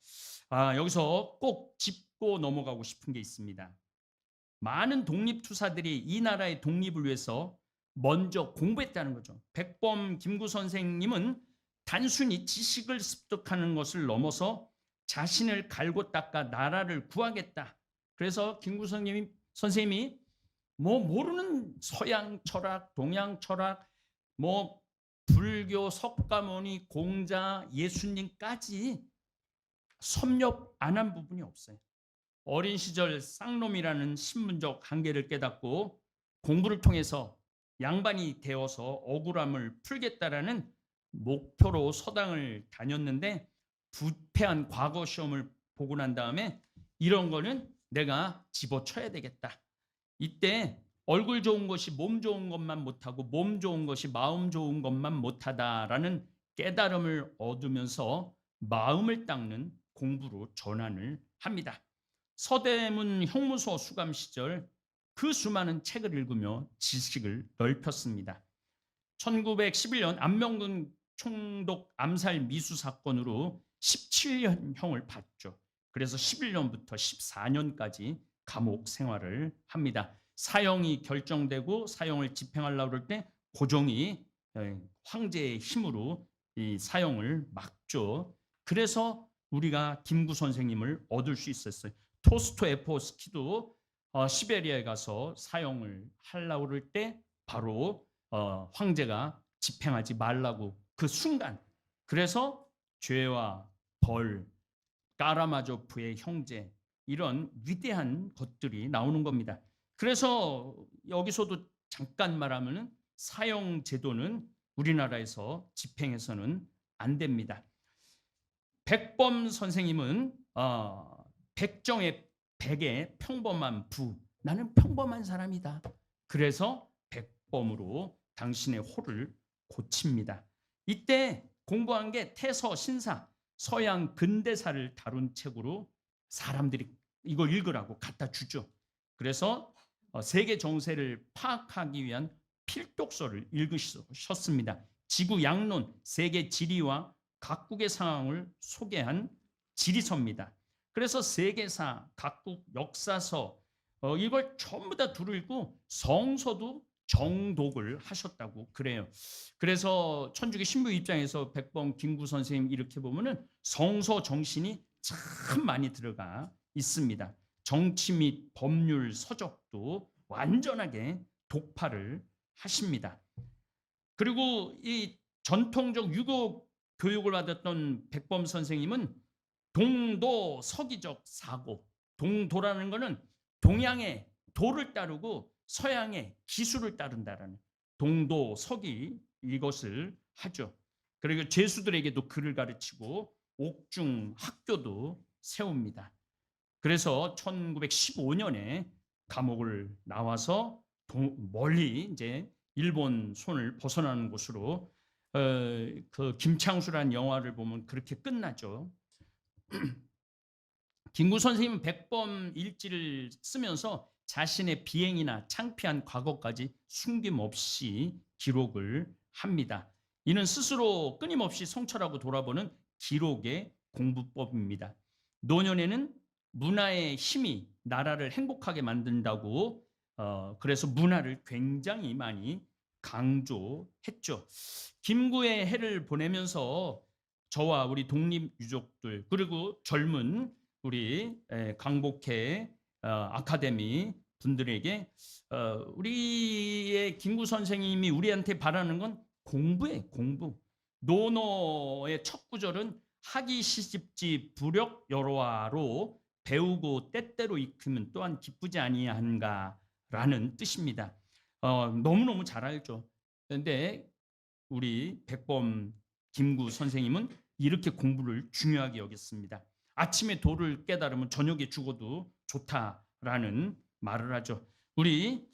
여기서 꼭 짚고 넘어가고 싶은 게 있습니다. 많은 독립투사들이 이 나라의 독립을 위해서 먼저 공부했다는 거죠. 백범 김구 선생님은 단순히 지식을 습득하는 것을 넘어서 자신을 갈고 닦아 나라를 구하겠다. 그래서 김구 선생님이 뭐 모르는 서양 철학, 동양 철학, 뭐 불교, 석가모니, 공자, 예수님까지 섭렵 안 한 부분이 없어요. 어린 시절 쌍놈이라는 신분적 한계를 깨닫고 공부를 통해서 양반이 되어서 억울함을 풀겠다라는 목표로 서당을 다녔는데 부패한 과거 시험을 보고 난 다음에 이런 거는 내가 집어쳐야 되겠다. 이때 얼굴 좋은 것이 몸 좋은 것만 못하고 몸 좋은 것이 마음 좋은 것만 못하다라는 깨달음을 얻으면서 마음을 닦는 공부로 전환을 합니다. 서대문 형무소 수감 시절 그 수많은 책을 읽으며 지식을 넓혔습니다. 1911년 안명근 총독 암살 미수 사건으로 17년형을 받죠. 그래서 11년부터 14년까지 감옥 생활을 합니다. 사형이 결정되고 사형을 집행하려고 그럴 때 고종이 황제의 힘으로 이 사형을 막죠. 그래서 우리가 김구 선생님을 얻을 수 있었어요. 토스토에프스키도 시베리아에 가서 사형을 하려고 그럴 때 바로 황제가 집행하지 말라고 그 순간, 그래서 죄와 벌, 까라마조프의 형제, 이런 위대한 것들이 나오는 겁니다. 그래서 여기서도 잠깐 말하면 사형 제도는 우리나라에서 집행해서는 안 됩니다. 백범 선생님은 백정의 백의 평범한 부, 나는 평범한 사람이다. 그래서 백범으로 당신의 호를 고칩니다. 이때 공부한 게 태서, 신사, 서양 근대사를 다룬 책으로 사람들이 이걸 읽으라고 갖다 주죠. 그래서 세계 정세를 파악하기 위한 필독서를 읽으셨습니다. 지구 양론, 세계 지리와 각국의 상황을 소개한 지리서입니다. 그래서 세계사, 각국 역사서 이걸 전부 다 두루 읽고 성서도 정독을 하셨다고 그래요. 그래서 천주교 신부 입장에서 백범 김구 선생님 이렇게 보면은 성서 정신이 참 많이 들어가 있습니다. 정치 및 법률 서적도 완전하게 독파를 하십니다. 그리고 이 전통적 유교 교육을 받았던 백범 선생님은 동도 서기적 사고, 동도라는 것은 동양의 도를 따르고 서양의 기술을 따른다라는 동도 서기 이것을 하죠. 그리고 죄수들에게도 글을 가르치고 옥중 학교도 세웁니다. 그래서 1915년에 감옥을 나와서 멀리 이제 일본 손을 벗어나는 곳으로 그 김창수라는 영화를 보면 그렇게 끝나죠. 김구 선생님은 백범 일지를 쓰면서 자신의 비행이나 창피한 과거까지 숨김없이 기록을 합니다. 이는 스스로 끊임없이 성찰하고 돌아보는 기록의 공부법입니다. 노년에는 문화의 힘이 나라를 행복하게 만든다고 그래서 문화를 굉장히 많이 강조했죠. 김구의 해를 보내면서 저와 우리 독립유족들 그리고 젊은 우리 강복회 아카데미 분들에게 우리의 김구 선생님이 우리한테 바라는 건 공부예요. 공부. 논어의 첫 구절은 학이 시집지 부력 여로와로 배우고 때때로 익히면 또한 기쁘지 아니한가라는 뜻입니다. 너무너무 잘 알죠. 그런데 우리 백범 김구 선생님은 이렇게 공부를 중요하게 여겼습니다. 아침에 도를 깨달으면 저녁에 죽어도 좋다라는 말을 하죠. 우리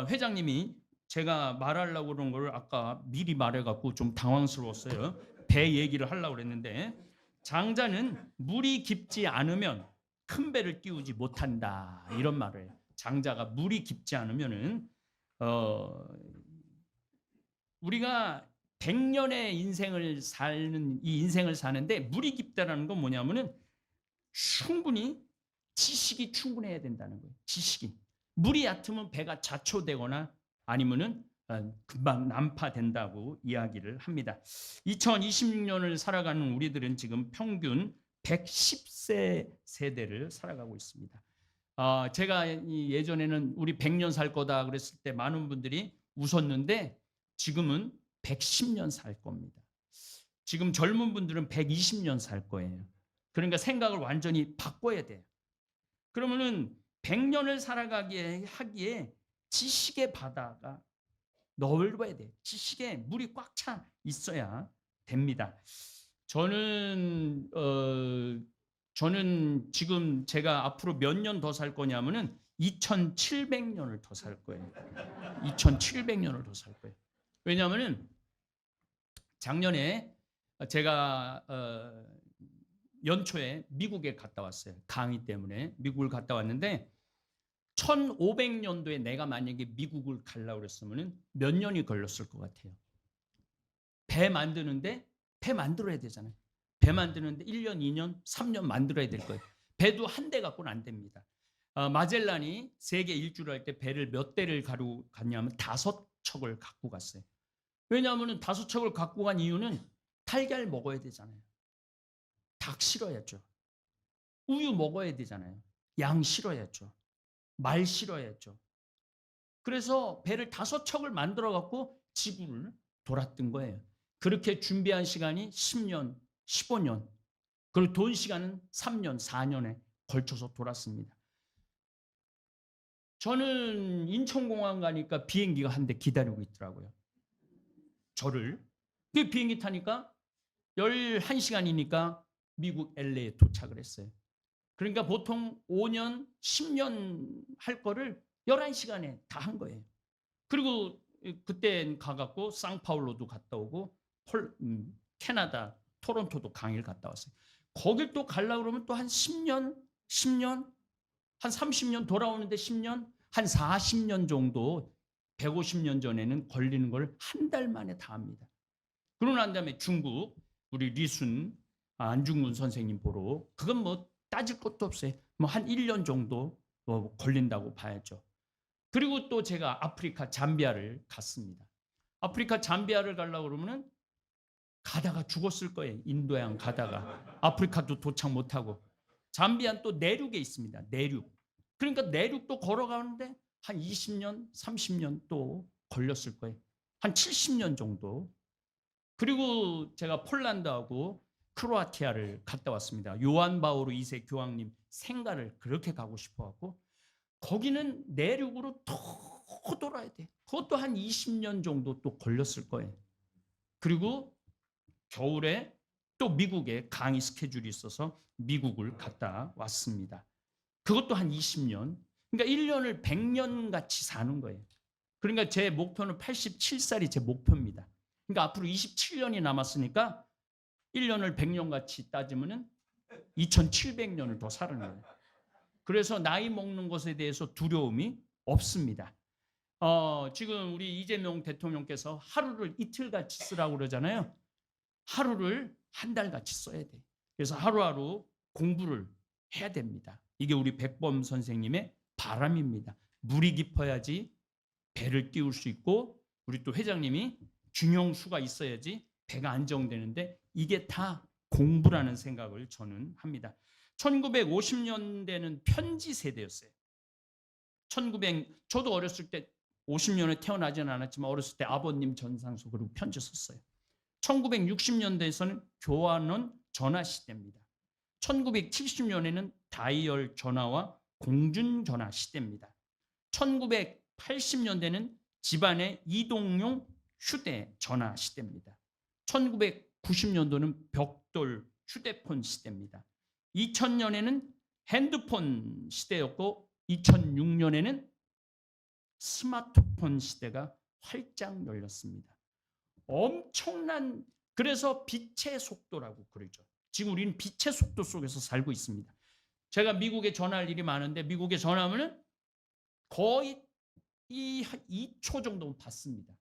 회장님이 제가 말하려고 그런 걸 아까 미리 말해갖고 좀 당황스러웠어요. 배 얘기를 하려고 그랬는데 장자는 물이 깊지 않으면 큰 배를 띄우지 못한다 이런 말을 해요. 장자가 물이 깊지 않으면은 우리가 100년의 인생을 사는 이 인생을 사는데 물이 깊다라는 건 뭐냐면은 충분히 지식이 충분해야 된다는 거예요. 지식이. 물이 얕으면 배가 자초되거나 아니면은 금방 난파된다고 이야기를 합니다. 2026년을 살아가는 우리들은 지금 평균 110세 세대를 살아가고 있습니다. 제가 예전에는 우리 100년 살 거다 그랬을 때 많은 분들이 웃었는데 지금은 110년 살 겁니다. 지금 젊은 분들은 120년 살 거예요. 그러니까 생각을 완전히 바꿔야 돼요. 그러면은 100년을 살아가기에 하기에 지식의 바다가 넓어야 돼요. 지식에 물이 꽉 차 있어야 됩니다. 저는 지금 제가 앞으로 몇 년 더 살 거냐면은 2700년을 더 살 거예요. 2700년을 더 살 거예요. 왜냐하면은 작년에 제가 연초에 미국에 갔다 왔어요. 강의 때문에 미국을 갔다 왔는데 1500년도에 내가 만약에 미국을 가려고 그랬으면 몇 년이 걸렸을 것 같아요. 배 만드는데 배 만들어야 되잖아요. 배 만드는데 1년, 2년, 3년 만들어야 될 거예요. 배도 한 대 갖고는 안 됩니다. 마젤란이 세계 일주를 할 때 배를 몇 대를 가지고 갔냐면 5척을 갖고 갔어요. 왜냐하면 5척을 갖고 간 이유는 달걀 먹어야 되잖아요. 닭 실어야죠. 우유 먹어야 되잖아요. 양 실어야죠. 말 실어야죠. 그래서 배를 5척을 만들어 갖고 지구를 돌았던 거예요. 그렇게 준비한 시간이 10년, 15년, 그리고 돈 시간은 3년, 4년에 걸쳐서 돌았습니다. 저는 인천공항 가니까 비행기가 한 대 기다리고 있더라고요. 저를. 그 비행기 타니까 11시간이니까 미국 LA에 도착을 했어요. 그러니까 보통 5년, 10년 할 거를 11시간에 다 한 거예요. 그리고 그때 가갖고 상파울로도 갔다 오고 캐나다 토론토도 강의를 갔다 왔어요. 거길 또 가려고 그러면 또 한 10년, 한 30년 돌아오는데 10년, 한 40년 정도 150년 전에는 걸리는 걸 한 달 만에 다 합니다. 그러고 난 다음에 중국 우리 리순 안중근 선생님 보러 그건 뭐 따질 것도 없어요. 뭐 한 1년 정도 뭐 걸린다고 봐야죠. 그리고 또 제가 아프리카 잠비아를 갔습니다. 아프리카 잠비아를 가려고 그러면은 가다가 죽었을 거예요. 인도양 가다가 아프리카도 도착 못하고. 잠비아는 또 내륙에 있습니다. 내륙. 그러니까 내륙도 걸어가는데 한 20년, 30년 또 걸렸을 거예요. 한 70년 정도. 그리고 제가 폴란드하고 크로아티아를 갔다 왔습니다. 요한 바오로 2세 교황님 생가를 그렇게 가고 싶어갖고 거기는 내륙으로 더 돌아야 돼. 그것도 한 20년 정도 또 걸렸을 거예요. 그리고 겨울에 또 미국에 강의 스케줄이 있어서 미국을 갔다 왔습니다. 그것도 한 20년. 그러니까 1년을 100년 같이 사는 거예요. 그러니까 제 목표는 87살이 제 목표입니다. 그러니까 앞으로 27년이 남았으니까 1년을 100년 같이 따지면은 2700년을 더 사는 거예요. 그래서 나이 먹는 것에 대해서 두려움이 없습니다. 지금 우리 이재명 대통령께서 하루를 이틀같이 쓰라고 그러잖아요. 하루를 한 달같이 써야 돼. 그래서 하루하루 공부를 해야 됩니다. 이게 우리 백범 선생님의 바람입니다. 물이 깊어야지 배를 띄울 수 있고 우리 또 회장님이 균형수가 있어야지 배가 안정되는데 이게 다 공부라는 생각을 저는 합니다. 1950년대는 편지 세대였어요. 저도 어렸을 때 50년에 태어나지는 않았지만 어렸을 때 아버님 전상서 그리고 편지 썼어요. 1960년대에서는 교환원 전화 시대입니다. 1970년에는 다이얼 전화와 공중전화 시대입니다. 1980년대는 집안의 이동용 휴대전화 시대입니다. 1990년도는 벽돌 휴대폰 시대입니다. 2000년에는 핸드폰 시대였고 2006년에는 스마트폰 시대가 활짝 열렸습니다. 엄청난, 그래서 빛의 속도라고 그러죠. 지금 우리는 빛의 속도 속에서 살고 있습니다. 제가 미국에 전화할 일이 많은데 미국에 전화하면 거의 2초 정도는 받습니다.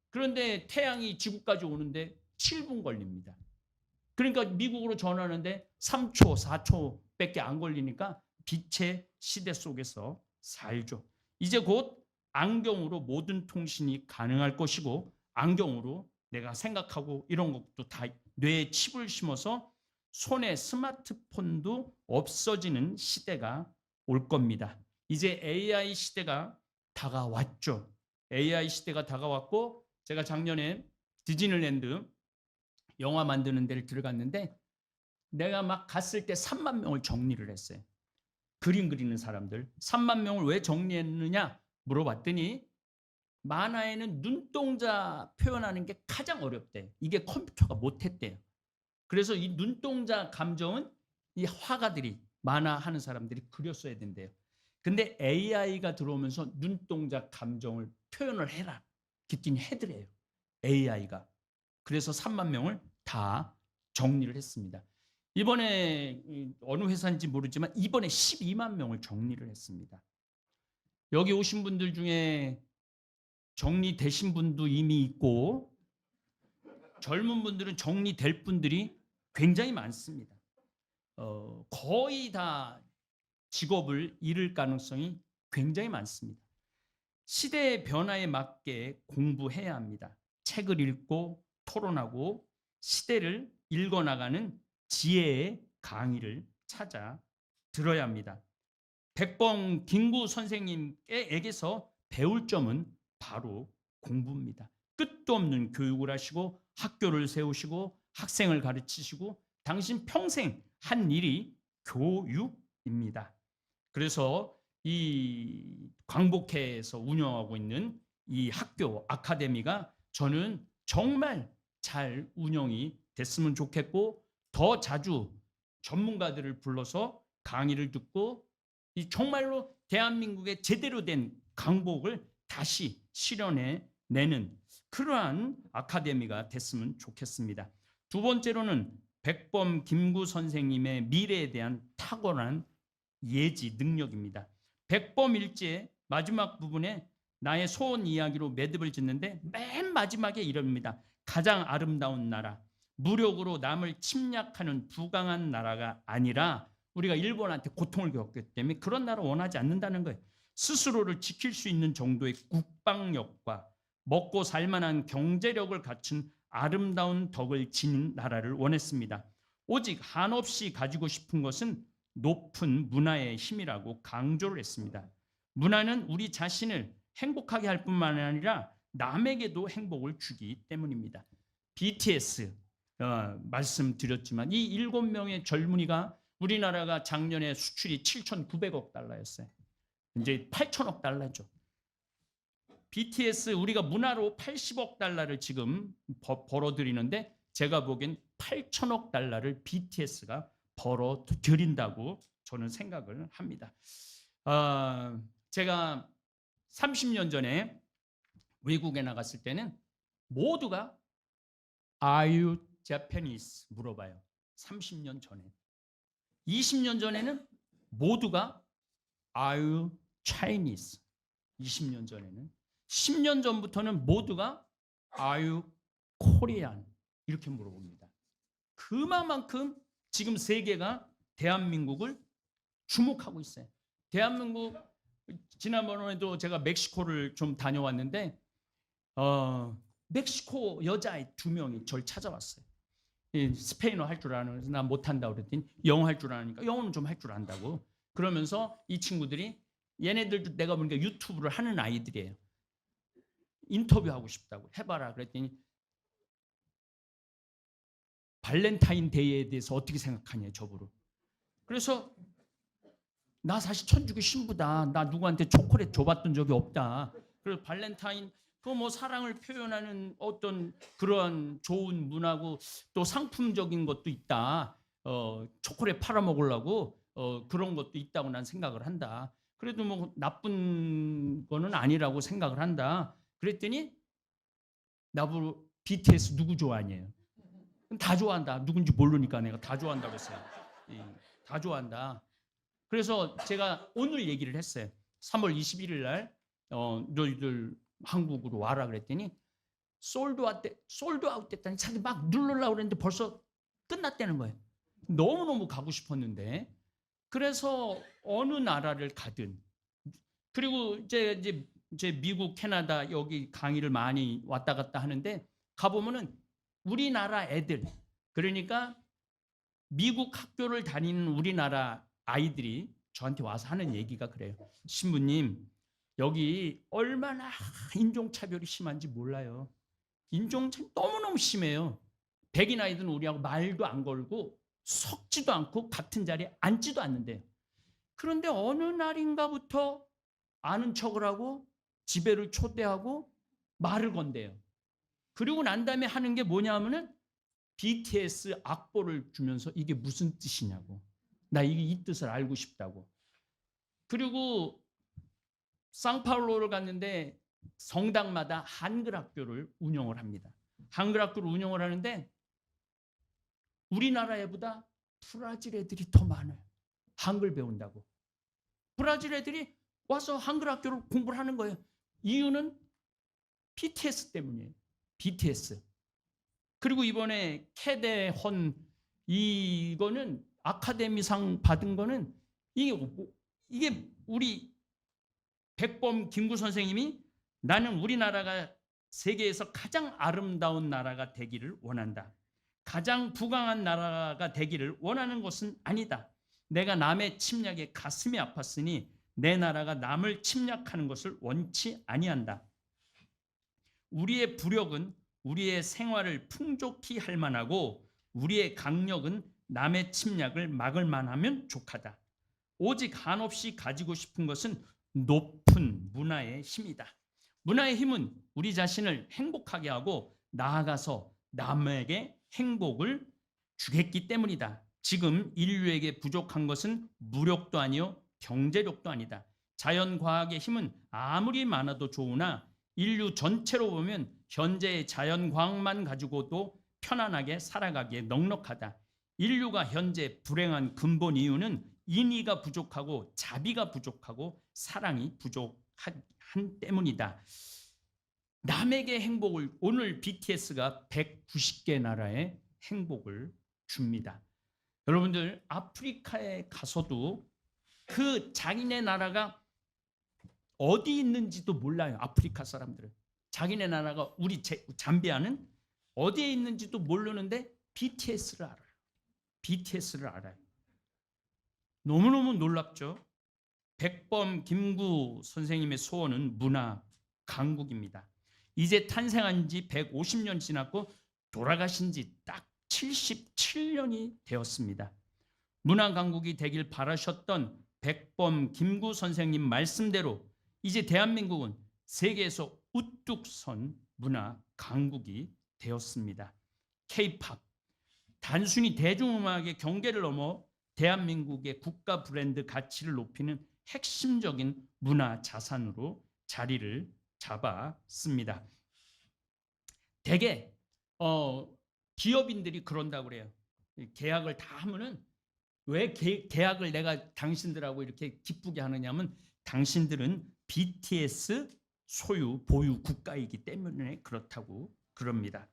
그런데 태양이 지구까지 오는데 7분 걸립니다. 그러니까 미국으로 전화하는데 3초, 4초밖에 안 걸리니까 빛의 시대 속에서 살죠. 이제 곧 안경으로 모든 통신이 가능할 것이고 안경으로 내가 생각하고 이런 것도 다 뇌에 칩을 심어서 손에 스마트폰도 없어지는 시대가 올 겁니다. 이제 AI 시대가 다가왔죠. AI 시대가 다가왔고 제가 작년에 디즈니랜드 영화 만드는 데를 들어갔는데 내가 막 갔을 때 3만 명을 정리를 했어요. 그림 그리는 사람들 3만 명을 왜 정리했느냐 물어봤더니 만화에는 눈동자 표현하는 게 가장 어렵대. 이게 컴퓨터가 못했대요. 그래서 이 눈동자 감정은 이 화가들이 만화하는 사람들이 그렸어야 된대요. 근데 AI가 들어오면서 눈동자 감정을 표현을 해라. 그랬더니 해드래요. AI가. 그래서 3만 명을 다 정리를 했습니다. 이번에 어느 회사인지 모르지만 이번에 12만 명을 정리를 했습니다. 여기 오신 분들 중에 정리되신 분도 이미 있고 젊은 분들은 정리될 분들이 굉장히 많습니다. 거의 다 직업을 잃을 가능성이 굉장히 많습니다. 시대의 변화에 맞게 공부해야 합니다. 책을 읽고 토론하고 시대를 읽어나가는 지혜의 강의를 찾아 들어야 합니다. 백범 김구 선생님에게서 배울 점은 바로 공부입니다. 끝도 없는 교육을 하시고 학교를 세우시고 학생을 가르치시고 당신 평생 한 일이 교육입니다. 그래서 이 광복회에서 운영하고 있는 이 학교 아카데미가 저는 정말 잘 운영이 됐으면 좋겠고 더 자주 전문가들을 불러서 강의를 듣고 이 정말로 대한민국의 제대로 된 강복을 다시 실현해 내는 그러한 아카데미가 됐으면 좋겠습니다. 두 번째로는 백범 김구 선생님의 미래에 대한 탁월한 예지 능력입니다. 백범 일지의 마지막 부분에 나의 소원 이야기로 매듭을 짓는데 맨 마지막에 이럽니다. 가장 아름다운 나라, 무력으로 남을 침략하는 부강한 나라가 아니라, 우리가 일본한테 고통을 겪기 때문에 그런 나라 원하지 않는다는 거예요. 스스로를 지킬 수 있는 정도의 국방력과 먹고 살만한 경제력을 갖춘 아름다운 덕을 지닌 나라를 원했습니다. 오직 한없이 가지고 싶은 것은 높은 문화의 힘이라고 강조를 했습니다. 문화는 우리 자신을 행복하게 할 뿐만 아니라 남에게도 행복을 주기 때문입니다. BTS 말씀드렸지만 이 7명의 젊은이가, 우리나라가 작년에 수출이 7,900억 달러였어요. 이제 8,000억 달러죠. BTS 우리가 문화로 80억 달러를 지금 벌어들이는데, 제가 보기엔 8,000억 달러를 BTS가 벌어들인다고 저는 생각을 합니다. 제가 30년 전에 외국에 나갔을 때는 모두가 Are you Japanese? 물어봐요. 30년 전에. 20년 전에는 모두가 Are you Chinese? 20년 전에는. 10년 전부터는 모두가 Are you Korean? 이렇게 물어봅니다. 그만큼 지금 세계가 대한민국을 주목하고 있어요. 대한민국, 지난번에도 제가 멕시코를 좀 다녀왔는데 멕시코 여자애 2명이 저를 찾아왔어요. 스페인어 할 줄 아는, 그래서 나 못한다고 그랬더니 영어 할 줄 아니까 영어는 좀 할 줄 안다고. 그러면서 이 친구들이, 얘네들도 내가 보니까 유튜브를 하는 아이들이에요. 인터뷰하고 싶다고, 해봐라 그랬더니 발렌타인데이에 대해서 어떻게 생각하냐 저보고. 그래서 나 사실 천주교 신부다. 나 누구한테 초콜릿 줘봤던 적이 없다. 그래서 발렌타인, 그 뭐 사랑을 표현하는 어떤 그런 좋은 문화고 또 상품적인 것도 있다. 초콜릿 팔아 먹으려고 그런 것도 있다고 난 생각을 한다. 그래도 뭐 나쁜 거는 아니라고 생각을 한다. 그랬더니 나보고 BTS 누구 좋아하냐요. 다 좋아한다. 누군지 모르니까 내가 다 좋아한다고 했어요. 다 좋아한다. 그래서 제가 오늘 얘기를 했어요. 3월 21일 날 너희들 한국으로 와라 그랬더니 솔드아웃 됐다니, 자기 막 누르려고 그랬는데 벌써 끝났다는 거예요. 너무너무 가고 싶었는데. 그래서 어느 나라를 가든, 그리고 이제 미국, 캐나다 여기 강의를 많이 왔다 갔다 하는데, 가보면은 우리나라 애들, 그러니까 미국 학교를 다니는 우리나라 아이들이 저한테 와서 하는 얘기가 그래요. 신부님, 여기 얼마나 인종차별이 심한지 몰라요. 인종차별이 너무너무 심해요. 백인 아이들은 우리하고 말도 안 걸고 섞지도 않고 같은 자리에 앉지도 않는데요. 그런데 어느 날인가부터 아는 척을 하고 집에를 초대하고 말을 건대요. 그리고 난 다음에 하는 게 뭐냐면은 BTS 악보를 주면서 이게 무슨 뜻이냐고. 나 이게 이 뜻을 알고 싶다고. 그리고 상파울로를 갔는데 성당마다 한글 학교를 운영을 합니다. 한글 학교를 운영을 하는데 우리나라 애보다 브라질 애들이 더 많아요. 한글 배운다고. 브라질 애들이 와서 한글 학교를 공부를 하는 거예요. 이유는 BTS 때문이에요. BTS. 그리고 이번에 캐대헌 이거는 아카데미상 받은 거는 이게 우리 백범 김구 선생님이 나는 우리나라가 세계에서 가장 아름다운 나라가 되기를 원한다. 가장 부강한 나라가 되기를 원하는 것은 아니다. 내가 남의 침략에 가슴이 아팠으니 내 나라가 남을 침략하는 것을 원치 아니한다. 우리의 부력은 우리의 생활을 풍족히 할 만하고 우리의 강력은 남의 침략을 막을 만하면 족하다. 오직 한없이 가지고 싶은 것은 높은 문화의 힘이다. 문화의 힘은 우리 자신을 행복하게 하고 나아가서 남에게 행복을 주겠기 때문이다. 지금 인류에게 부족한 것은 무력도 아니요 경제력도 아니다. 자연과학의 힘은 아무리 많아도 좋으나 인류 전체로 보면 현재의 자연광만 가지고도 편안하게 살아가기에 넉넉하다. 인류가 현재 불행한 근본 이유는 인의가 부족하고 자비가 부족하고 사랑이 부족한 때문이다. 남에게 행복을, 오늘 BTS가 190개 나라에 행복을 줍니다. 여러분들 아프리카에 가서도 그 자기네 나라가 어디 있는지도 몰라요. 아프리카 사람들은 자기네 나라가, 우리 잠비아는 어디에 있는지도 모르는데 BTS를 알아요. BTS를 알아요. 너무너무 놀랍죠. 백범 김구 선생님의 소원은 문화 강국입니다. 이제 탄생한 지 150년 지났고 돌아가신 지 딱 77년이 되었습니다. 문화 강국이 되길 바라셨던 백범 김구 선생님 말씀대로 이제 대한민국은 세계에서 우뚝 선 문화 강국이 되었습니다. K-팝, 단순히 대중음악의 경계를 넘어 대한민국의 국가 브랜드 가치를 높이는 핵심적인 문화 자산으로 자리를 잡았습니다. 대개 기업인들이 그런다고 그래요. 계약을 다 하면은 왜 계약을 내가 당신들하고 이렇게 기쁘게 하느냐면 당신들은 BTS 소유 보유 국가이기 때문에 그렇다고 그럽니다.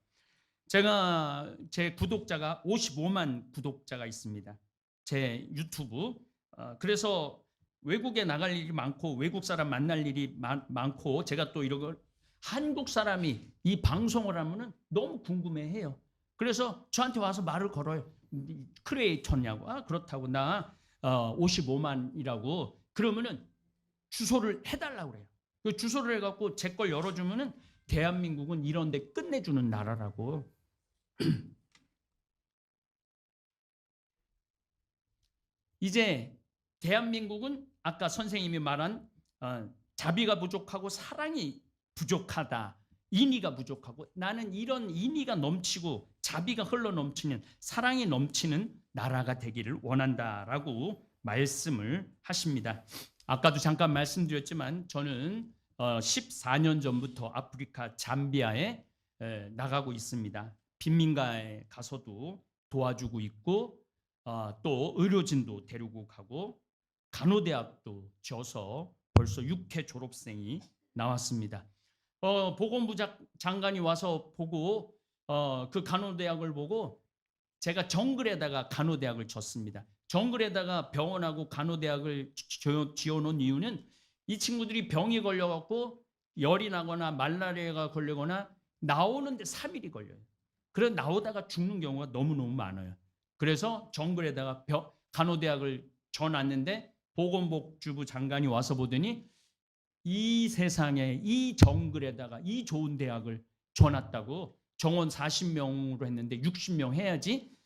제가 제 구독자가 55만 구독자가 있습니다. 제 유튜브. 그래서 외국에 나갈 일이 많고 외국 사람 만날 일이 많고 제가 또 이런 걸 한국 사람이 이 방송을 하면은 너무 궁금해해요. 그래서 저한테 와서 말을 걸어요. 크리에이터냐고. 그렇다고 나 55만이라고. 그러면은 주소를 해달라고 그래요. 그 주소를 해갖고 제 걸 열어주면은 대한민국은 이런 데 끝내주는 나라라고. 이제 대한민국은 아까 선생님이 말한 자비가 부족하고 사랑이 부족하다. 인의가 부족하고, 나는 이런 인의가 넘치고 자비가 흘러 넘치는, 사랑이 넘치는 나라가 되기를 원한다라고 말씀을 하십니다. 아까도 잠깐 말씀드렸지만 저는 14년 전부터 아프리카 잠비아에 나가고 있습니다. 빈민가에 가서도 도와주고 있고 또 의료진도 데리고 가고 간호대학도 지어서 벌써 6회 졸업생이 나왔습니다. 보건부 장관이 와서 보고 그 간호대학을 보고 제가 정글에다가 간호대학을 졌습니다. 정글에다가 병원하고 간호대학을 지어놓은 이유는 이 친구들이 병이 걸려갖고 열이 나거나 말라리아가 걸리거나 나오는데 3일이 걸려요. 그래서 나오다가 죽는 경우가 너무너무 많아요. 그래서 정글에다가 간호대학을 져놨는데 보건복지부 장관이 와서 보더니 이 세상에 이 정글에다가 이 좋은 대학을 줘놨다고, 정원 40명으로 했는데 60명 해야지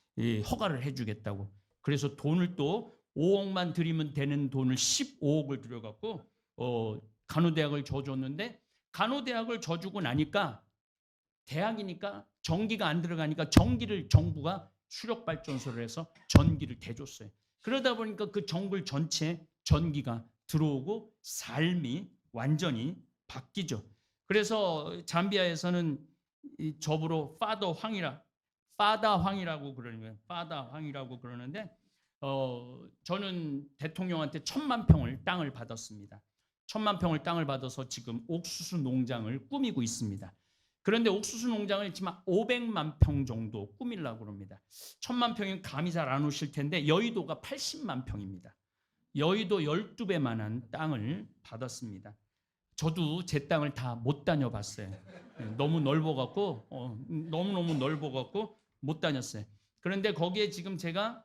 허가를 해주겠다고. 그래서 돈을 또 5억만 들이면 되는 돈을 15억을 들여갖고 간호대학을 줘줬는데, 간호대학을 줘주고 나니까 대학이니까 전기가 안 들어가니까 전기를 정부가 수력발전소를 해서 전기를 대줬어요. 그러다 보니까 그 정글 전체에 전기가 들어오고 삶이 완전히 바뀌죠. 그래서 잠비아에서는 저보로 파더 황이라고 그러는데 저는 대통령한테 1000만 평을 땅을 받았습니다. 1000만 평을 땅을 받아서 지금 옥수수 농장을 꾸미고 있습니다. 그런데 옥수수 농장을 지금 500만 평 정도 꾸미려고 합니다. 1000만 평이면 감이 잘 안 오실 텐데 여의도가 80만 평입니다. 여의도 12배만한 땅을 받았습니다. 저도 제 땅을 다 못 다녀봤어요. 너무 넓어갖고 너무너무 넓어갖고 못 다녔어요. 그런데 거기에 지금 제가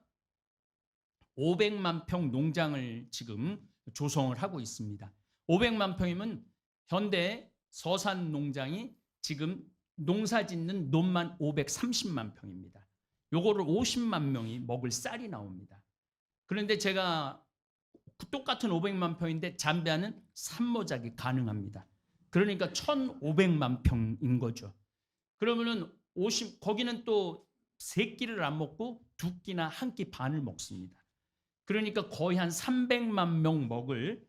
500만 평 농장을 지금 조성을 하고 있습니다. 500만 평이면 현대 서산 농장이 지금 농사 짓는 논만 530만 평입니다. 요거를 50만 명이 먹을 쌀이 나옵니다. 그런데 제가 똑같은 500만 평인데 잠비아는 산모작이 가능합니다. 그러니까 1500만 평인 거죠. 그러면은 거기는 또 3끼를 안 먹고 2끼나 1끼 반을 먹습니다. 그러니까 거의 한 300만 명 먹을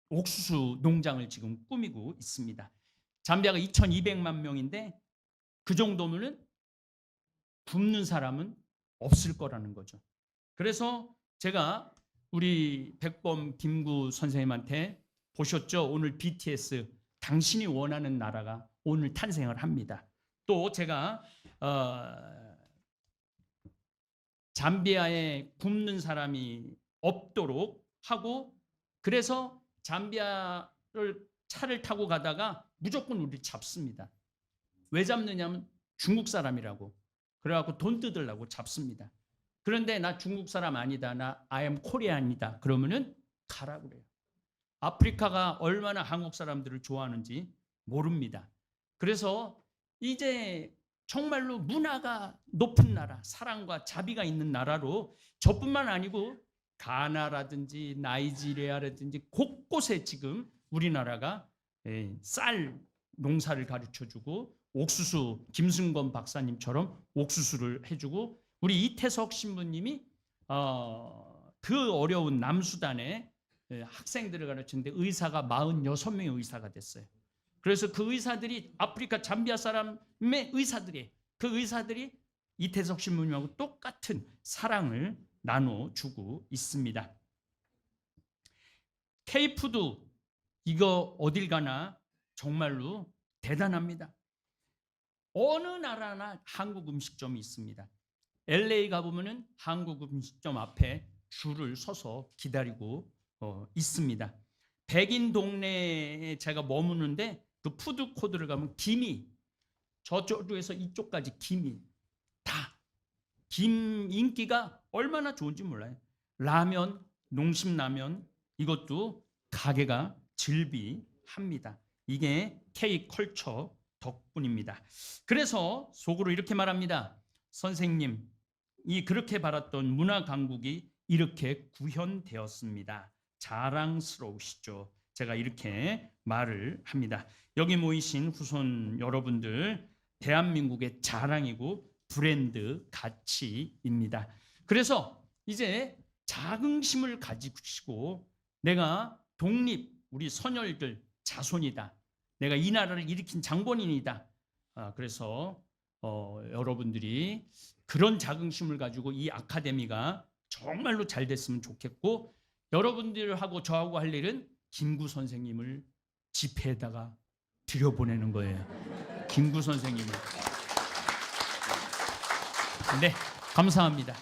옥수수 농장을 지금 꾸미고 있습니다. 잠비아가 2,200만 명인데 그 정도면은 굶는 사람은 없을 거라는 거죠. 그래서 제가 우리 백범 김구 선생님한테 보셨죠? 오늘 BTS 당신이 원하는 나라가 오늘 탄생을 합니다. 또 제가 잠비아에 굶는 사람이 없도록 하고, 그래서 잠비아를 차를 타고 가다가 무조건 우리 잡습니다. 왜 잡느냐면 중국 사람이라고. 그래갖고 돈 뜯으려고 잡습니다. 그런데 나 중국 사람 아니다, 나 I am 코리안이다 그러면은 가라 그래요. 아프리카가 얼마나 한국 사람들을 좋아하는지 모릅니다. 그래서 이제 정말로 문화가 높은 나라, 사랑과 자비가 있는 나라로, 저뿐만 아니고 가나라든지 나이지리아라든지 곳곳에 지금 우리나라가 쌀 농사를 가르쳐주고, 옥수수, 김승건 박사님처럼 옥수수를 해주고, 우리 이태석 신부님이 그 어려운 남수단에 학생들을 가르치는데 의사가 46명의 의사가 됐어요. 그래서 그 의사들이 아프리카 잠비아 사람의 의사들이, 그 의사들이 이태석 신부님하고 똑같은 사랑을 나눠주고 있습니다. 케이푸드 이거 어딜 가나 정말로 대단합니다. 어느 나라나 한국 음식점이 있습니다. LA 가보면은 한국 음식점 앞에 줄을 서서 기다리고 있습니다. 백인 동네에 제가 머무는데 그 푸드 코드를 가면 김이 저쪽에서 이쪽까지 김이 다 김 인기가 얼마나 좋은지 몰라요. 라면, 농심라면 이것도 가게가 즐비합니다. 이게 K컬처 덕분입니다. 그래서 속으로 이렇게 말합니다. 선생님이 그렇게 바랐던 문화 강국이 이렇게 구현되었습니다. 자랑스러우시죠? 제가 이렇게 말을 합니다. 여기 모이신 후손 여러분들, 대한민국의 자랑이고 브랜드 가치입니다. 그래서 이제 자긍심을 가지시고 내가 독립, 우리 선열들 자손이다. 내가 이 나라를 일으킨 장본인이다. 그래서 여러분들이 그런 자긍심을 가지고 이 아카데미가 정말로 잘 됐으면 좋겠고, 여러분들하고 저하고 할 일은 김구 선생님을 집회에다가 들여보내는 거예요. 김구 선생님을. 네, 감사합니다.